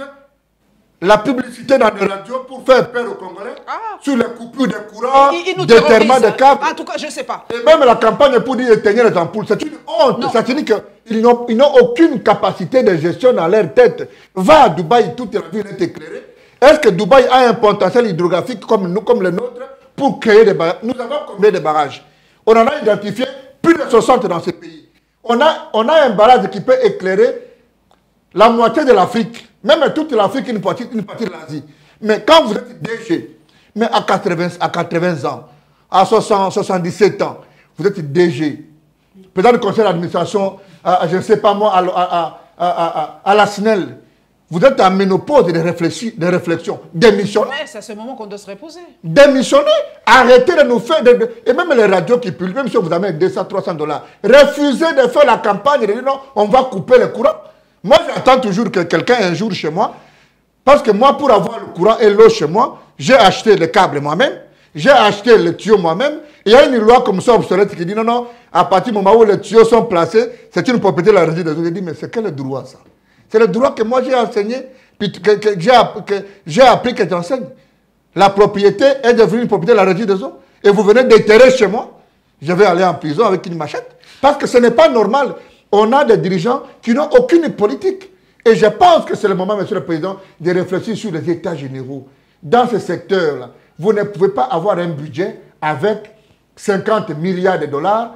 la publicité dans les radios pour faire peur aux Congolais sur les coupures de courant, des déterrement de câbles. En tout cas, je ne sais pas. Et même la campagne pour dire éteigner les ampoules, c'est une honte. Ça signifie qu'ils n'ont aucune capacité de gestion dans leur tête. Va à Dubaï, toute la ville est éclairée. Est-ce que Dubaï a un potentiel hydrographique comme nous, comme le nôtre, pour créer des barrages? Nous avons combien de barrages? On en a identifié plus de 60 dans ce pays. On a un barrage qui peut éclairer la moitié de l'Afrique, même toute l'Afrique, une partie de l'Asie. Mais quand vous êtes DG, mais à 80 ans, à 77 ans, vous êtes DG, président du conseil d'administration, je ne sais pas moi, à la SNEL, vous êtes en ménopause de réflexion. Démissionnez. Mais c'est à ce moment qu'on doit se reposer. Démissionnez. Arrêtez de nous faire... Et même les radios qui publient, même si vous avez 200, 300 $, refusez de faire la campagne de dire non, on va couper le courant. Moi, j'attends toujours que quelqu'un un jour chez moi, parce que moi, pour avoir le courant et l'eau chez moi, j'ai acheté le câble moi-même, j'ai acheté le tuyau moi-même. Il y a une loi comme ça obsolète qui dit non, non, à partir du moment où les tuyaux sont placés, c'est une propriété de la régie des eaux. Je dis, mais c'est quel droit ça? C'est le droit que moi j'ai enseigné, puis que j'ai appris que j'enseigne. La propriété est devenue une propriété de la régie des eaux. Et vous venez déterrer chez moi, je vais aller en prison avec une machette. Parce que ce n'est pas normal. On a des dirigeants qui n'ont aucune politique. Et je pense que c'est le moment, Monsieur le Président, de réfléchir sur les états généraux. Dans ce secteur-là, vous ne pouvez pas avoir un budget avec 50 milliards de dollars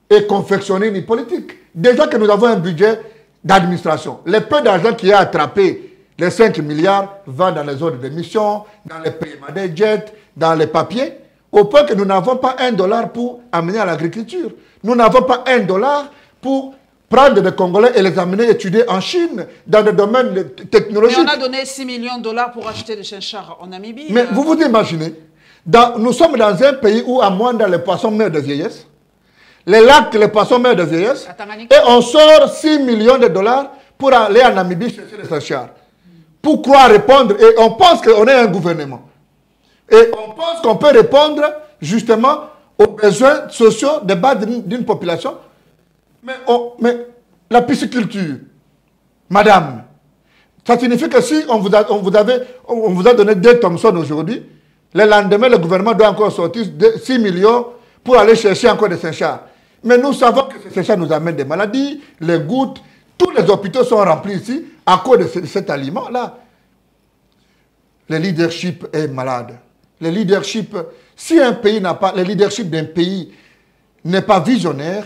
et confectionner une politique. Déjà que nous avons un budget d'administration. Le peu d'argent qui est attrapé, les 5 milliards, va dans les ordres de mission, dans les paiements des jets, dans les papiers, au point que nous n'avons pas $1 pour amener à l'agriculture. Nous n'avons pas $1 pour prendre des Congolais et les amener étudier en Chine, dans des domaines technologiques. Mais on a donné 6 millions de dollars pour acheter des chinchards en Namibie. Mais vous vous imaginez, nous sommes dans un pays où à moins dans les poissons meurent de vieillesse, les lacs, les poissons meurent de vieillesse, et on sort 6 millions de dollars pour aller en Namibie chercher les chinchards. Pourquoi répondre? Et on pense qu'on est un gouvernement. Et on pense qu'on peut répondre justement aux besoins sociaux de base d'une population. Mais la pisciculture, madame, ça signifie que si on vous a donné 2 Thomson aujourd'hui, le lendemain, le gouvernement doit encore sortir 6 millions pour aller chercher encore des chinchards. Mais nous savons que ces chinchards nous amènent des maladies, les gouttes, tous les hôpitaux sont remplis ici à cause de cet aliment-là. Le leadership est malade. Le leadership, si un pays n'a pas, le leadership d'un pays n'est pas visionnaire,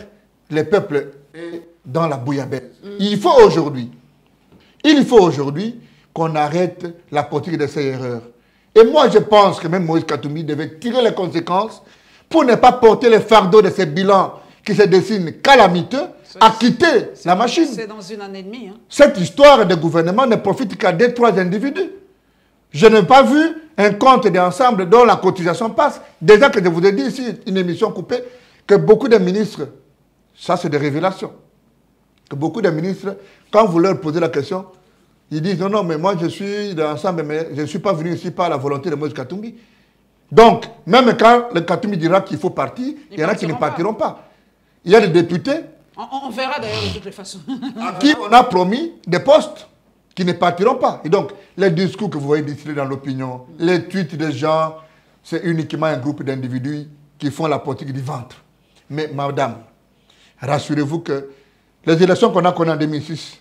le peuple est dans la bouillabaisse. Il faut aujourd'hui qu'on arrête la politique de ces erreurs. Et moi, je pense que même Moïse Katumbi devait tirer les conséquences pour ne pas porter le fardeau de ces bilans qui se dessinent calamiteux, à quitter la machine. C'est dans 1 année et demie. Hein. Cette histoire de gouvernement ne profite qu'à 2-3 individus. Je n'ai pas vu un compte d'ensemble dont la cotisation passe. Déjà que je vous ai dit ici, une émission coupée, que beaucoup de ministres, ça c'est des révélations, que beaucoup de ministres, quand vous leur posez la question, ils disent non, mais moi je suis de l'ensemble, mais je ne suis pas venu ici par la volonté de Moïse Katumbi. Donc, même quand le Katumbi dira qu'il faut partir, il y en a qui ne partiront pas. Il y a des députés. On verra d'ailleurs de toutes les façons. À qui on a promis des postes qui ne partiront pas. Et donc, les discours que vous voyez distillés dans l'opinion, les tweets des gens, c'est uniquement un groupe d'individus qui font la politique du ventre. Mais madame, rassurez-vous que les élections qu'on a connues en 2006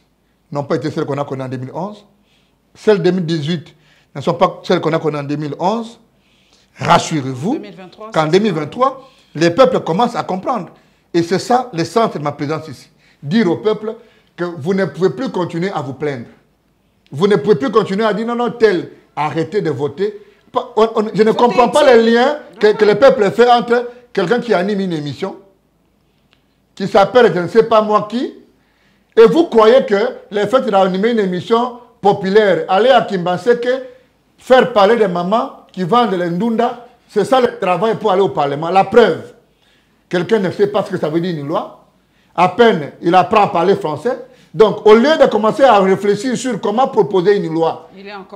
n'ont pas été celles qu'on a connues en 2011. Celles de 2018 ne sont pas celles qu'on a connues en 2011. Rassurez-vous qu'en 2023, les peuples commencent à comprendre. Et c'est ça le sens de ma présence ici. Dire au peuple que vous ne pouvez plus continuer à vous plaindre. Vous ne pouvez plus continuer à dire non, non, tel, arrêtez de voter. Je ne comprends pas les liens que le peuple fait entre quelqu'un qui anime une émission, qui s'appelle je ne sais pas moi qui, et vous croyez que le fait d'animer une émission populaire, aller à Kimbaseke, faire parler des mamans qui vendent les ndunda, c'est ça le travail pour aller au Parlement. La preuve, quelqu'un ne sait pas ce que ça veut dire une loi, à peine il apprend à parler français. Donc, au lieu de commencer à réfléchir sur comment proposer une loi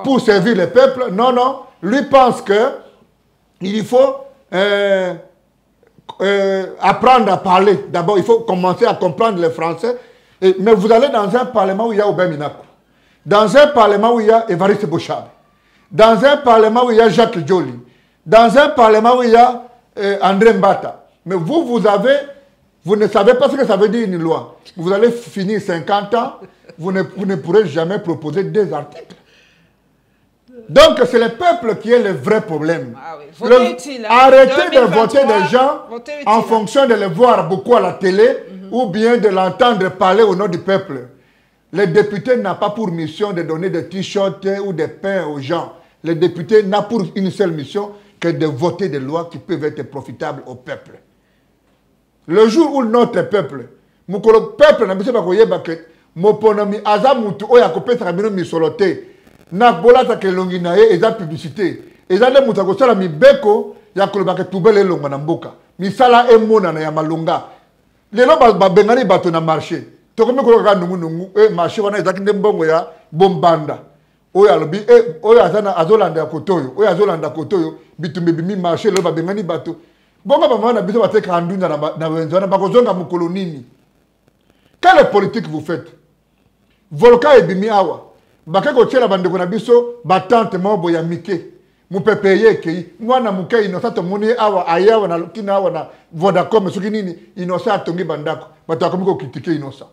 pour servir le peuple, non, non, lui pense qu'il faut apprendre à parler. D'abord, il faut commencer à comprendre le français. Mais vous allez dans un parlement où il y a Aubin Minakou. dans un parlement où il y a Évariste Bochab, dans un parlement où il y a Jacques Joly, dans un parlement où il y a André Mbata. Mais vous ne savez pas ce que ça veut dire une loi. Vous allez finir 50 ans, vous ne pourrez jamais proposer des articles. Donc c'est le peuple qui est le vrai problème. Ah oui. Utile, hein. Arrêtez de voter des gens en fonction de les voir beaucoup à la télé ou bien de l'entendre parler au nom du peuple. Les députés n'ont pas pour mission de donner des t-shirts ou des pains aux gens. Les députés n'ont pour une seule mission que de voter des lois qui peuvent être profitables au peuple. Le jour où notre peuple, le peuple n'a pas que moponomi azamutu oya kopesa kabino misolote na bolata ke longi na ye eza publicité eza de mutu akosala mibeko ya koloba ke tubele elonga na mboka misala emonana ya malonga lelo babengani bato na marché tokomi koloka nungu marché wana ezaki nde mbongo ya bombanda oyo alobi oyo azana azolanda ya kotoyo oyo azolanda kotoyo bitumbe bimi marché lelo babengani bato bongo bamama na biso bateka ndunda na wenzo wana bakozonga mokolo nini. Quelle politique vous faites? Volcan et bimi awa bakeko tshela bandeko na biso batante mobo ya mike mupepeye kei mwana muke inosa tomoni awa ayawa na kina awa na Vodacom soki nini inosa atongi bandako bato akomi ko critiquer inosa.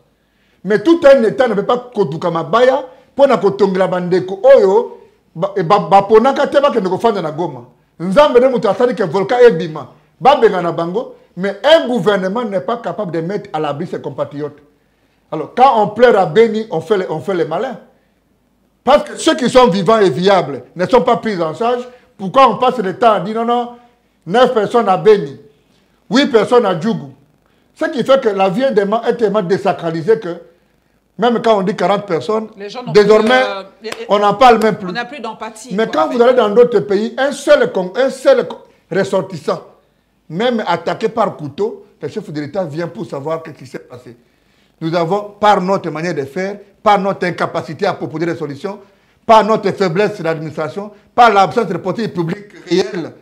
Mais tout un état ne peut pas kotuka mabaya pona kotongela bandeko oyo baponaka te bakende kofanda na Goma. Nzambe ne mutu asali ke volcan ebima babenga na bango, mais un gouvernement n'est pas capable de mettre à l'abri ses compatriotes. Alors, quand on pleure à Béni, on fait les malins. Parce que ceux qui sont vivants et viables ne sont pas pris en charge. Pourquoi on passe le temps à dire non, 9 personnes à Béni, 8 personnes à Djougou. Ce qui fait que la vie est tellement désacralisée que même quand on dit 40 personnes, désormais, on n'en parle même plus. On n'a plus d'empathie. Mais quand vous allez dans d'autres pays, un seul ressortissant, même attaqué par couteau, le chef de l'État vient pour savoir ce qui s'est passé. Nous avons, par notre manière de faire, par notre incapacité à proposer des solutions, par notre faiblesse de l'administration, par l'absence de politique publique réelle,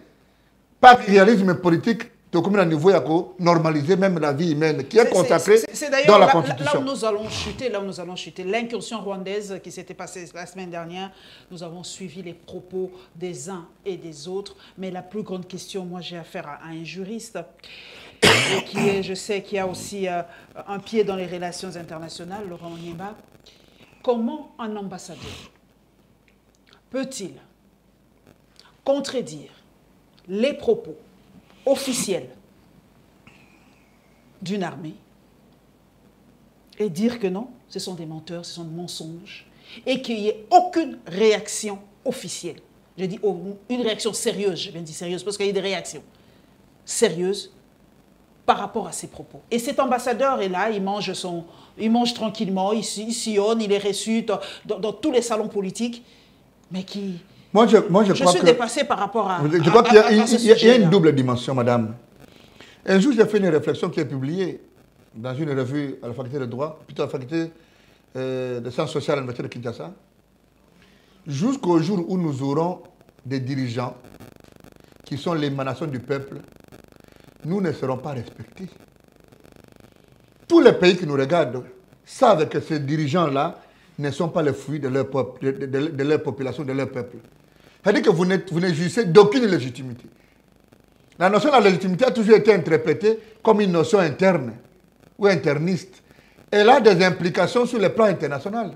par le réalisme politique, de combien de niveau il y a normaliser même la vie humaine qui est consacrée dans la Constitution. Là où nous allons chuter, l'incursion rwandaise qui s'était passée la semaine dernière, nous avons suivi les propos des uns et des autres, mais la plus grande question, moi j'ai affaire à un juriste, et qui est, je sais qu'il y a aussi un pied dans les relations internationales, Laurent Onyema. Comment un ambassadeur peut-il contredire les propos officiels d'une armée et dire que non, ce sont des menteurs, ce sont des mensonges, et qu'il n'y ait aucune réaction officielle. Je dis une réaction sérieuse, je viens de dire sérieuse parce qu'il y a des réactions sérieuses par rapport à ses propos. Et cet ambassadeur est là, il mange tranquillement, il sillonne, il est reçu dans tous les salons politiques, mais qui... Moi, je suis dépassé par rapport à... Je crois qu'il y a une double dimension, madame. Un jour, j'ai fait une réflexion qui est publiée dans une revue à la faculté de droit, plutôt à la faculté de sciences sociales à l'université de Kinshasa, jusqu'au jour où nous aurons des dirigeants qui sont l'émanation du peuple, nous ne serons pas respectés. Tous les pays qui nous regardent savent que ces dirigeants-là ne sont pas les fruits de leur population, de leur peuple. C'est-à-dire que vous ne jouissez d'aucune légitimité. La notion de la légitimité a toujours été interprétée comme une notion interne ou interniste. Elle a des implications sur le plan international.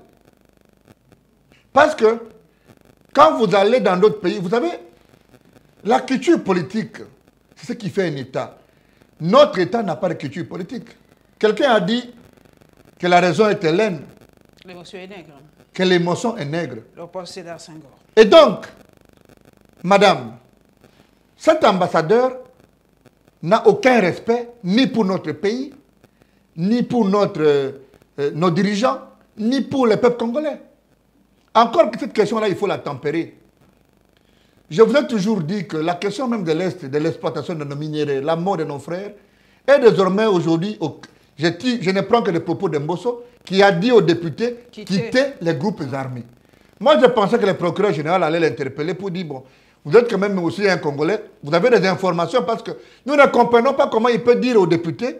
Parce que quand vous allez dans d'autres pays, vous savez, la culture politique, c'est ce qui fait un État. Notre État n'a pas de culture politique. Quelqu'un a dit que la raison est hélène. L'émotion est nègre. Que l'émotion est nègre. Léopold Sédar Senghor. Et donc, madame, cet ambassadeur n'a aucun respect ni pour notre pays, ni pour nos dirigeants, ni pour le peuple congolais. Encore que cette question-là, il faut la tempérer. Je vous ai toujours dit que la question même de l'Est, de l'exploitation de nos minéraux, la mort de nos frères, est désormais aujourd'hui, je ne prends que les propos de Mbosso, qui a dit aux députés quitter les groupes armés. Moi, je pensais que le procureur général allait l'interpeller pour dire, bon, vous êtes quand même aussi un Congolais, vous avez des informations parce que nous ne comprenons pas comment il peut dire aux députés,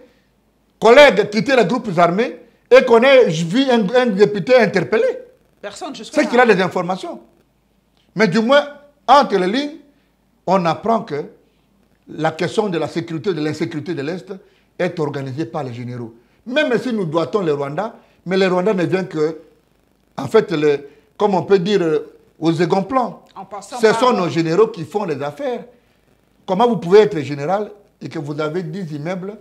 collègues, quitter les groupes armés et qu'on ait vu un député interpellé. Personne jusqu'à c'est qu'il a des informations. Mais du moins, entre les lignes, on apprend que la question de la sécurité, de l'insécurité de l'Est est organisée par les généraux. Même si nous doitons les Rwandais, mais les Rwandais ne viennent que, en fait, comme on peut dire, aux second plans. Ce sont nos généraux qui font les affaires. Comment vous pouvez être général et que vous avez 10 immeubles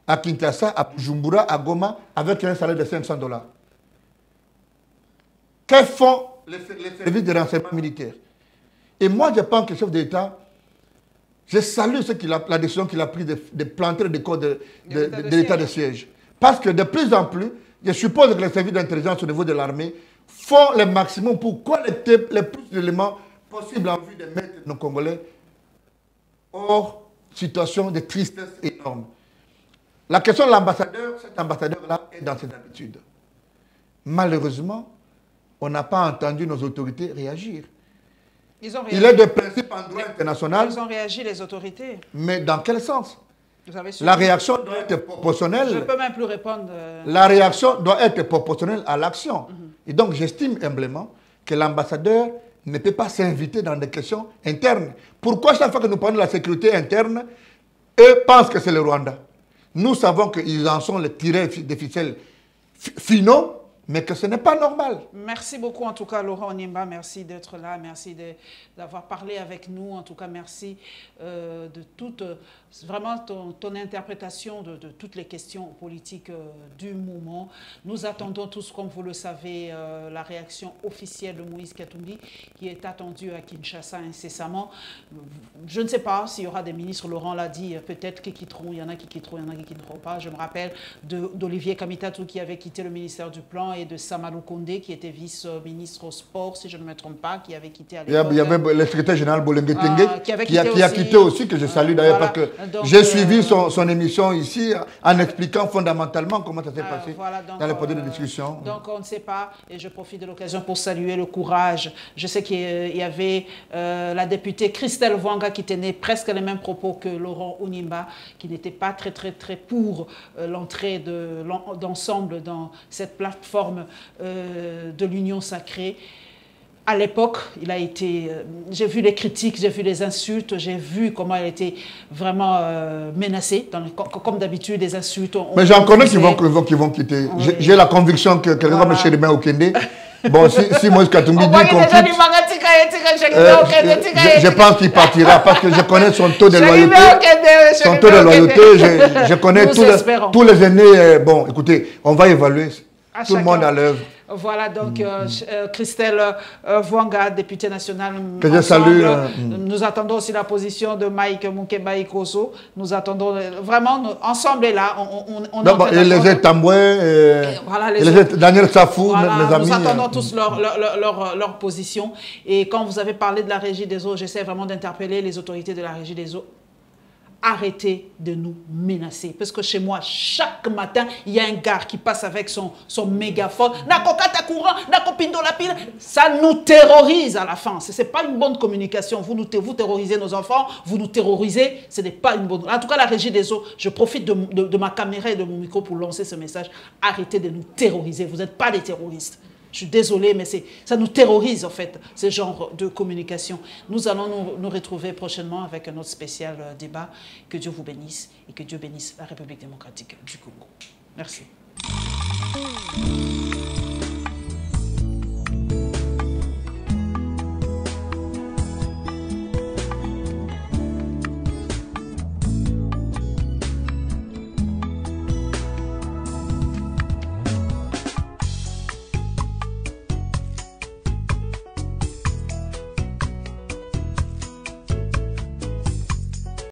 à Kinshasa, à Bujumbura, à Goma, avec un salaire de $500? Que font les services de renseignement militaire? Et moi, je pense que le chef d'État, je salue la décision qu'il a prise de planter des codes de l'état de siège. Parce que de plus en plus, je suppose que les services d'intelligence au niveau de l'armée font le maximum pour collecter le plus d'éléments possibles en vue de mettre nos Congolais hors situation de tristesse énorme. La question de l'ambassadeur, cet ambassadeur-là est dans ses habitudes. Malheureusement, on n'a pas entendu nos autorités réagir. Il est de principe en droit international. Ils ont réagi, les autorités. Mais dans quel sens? La réaction doit être proportionnelle. Je ne peux même plus répondre. La réaction doit être proportionnelle à l'action. Et donc, j'estime humblement que l'ambassadeur ne peut pas s'inviter dans des questions internes. Pourquoi chaque fois que nous parlons de la sécurité interne, eux pensent que c'est le Rwanda? Nous savons qu'ils en sont les tirés des ficelles finaux, mais que ce n'est pas normal. Merci beaucoup en tout cas Laurent Onimba, merci d'être là, merci d'avoir parlé avec nous, en tout cas merci de toute, vraiment ton interprétation de toutes les questions politiques du moment. Nous attendons tous, comme vous le savez, la réaction officielle de Moïse Katumbi qui est attendue à Kinshasa incessamment. Je ne sais pas s'il y aura des ministres, Laurent l'a dit, peut-être qu'ils quitteront, il y en a qui quitteront, il y en a qui quitteront pas. Je me rappelle d'Olivier Kamitatou qui avait quitté le ministère du Plan et de Samalou Kondé qui était vice-ministre au sport, si je ne me trompe pas, qui avait quitté à l'époque. Il y avait le secrétaire général Bolengue qui a quitté aussi, que je salue d'ailleurs, voilà, parce que j'ai suivi son émission ici en expliquant fondamentalement comment ça s'est passé dans les projets de discussion. Donc on ne sait pas, et je profite de l'occasion pour saluer le courage. Je sais qu'il y avait la députée Christelle Vwanga qui tenait presque les mêmes propos que Laurent Onimba, qui n'était pas très pour l'entrée d'ensemble dans cette plateforme de l'Union sacrée. À l'époque, il a été... j'ai vu les critiques, j'ai vu les insultes, j'ai vu comment il a été vraiment menacé. Comme d'habitude, les insultes... Mais j'en connais qui vont quitter. Oui. J'ai la conviction que quelqu'un comme Chéribin Okende... Bon, si Moïse Katumbi dit qu'on quitte, je pense qu'il partira parce que je connais son taux de loyauté. Je connais tous les aînés. Bon, écoutez, on va évaluer tout le monde à l'œuvre. Voilà, donc Christelle Vwanga, députée nationale. Que je salue. Nous attendons aussi la position de Mike Mukeba Ikoso. Nous attendons vraiment, ensemble est là. Et les Tamboué, voilà, Daniel Safou, voilà, mes amis. Nous attendons tous leur position. Et quand vous avez parlé de la Régie des eaux, j'essaie vraiment d'interpeller les autorités de la Régie des eaux. Arrêtez de nous menacer. Parce que chez moi, chaque matin, il y a un gars qui passe avec son mégaphone. Ça nous terrorise à la fin. Ce n'est pas une bonne communication. Vous terrorisez nos enfants, vous nous terrorisez. Ce n'est pas une bonne... En tout cas, la Régie des eaux, je profite de ma caméra et de mon micro pour lancer ce message. Arrêtez de nous terroriser. Vous n'êtes pas des terroristes. Je suis désolée, mais ça nous terrorise, en fait, ce genre de communication. Nous allons nous retrouver prochainement avec un autre spécial débat. Que Dieu vous bénisse et que Dieu bénisse la République démocratique du Congo. Merci.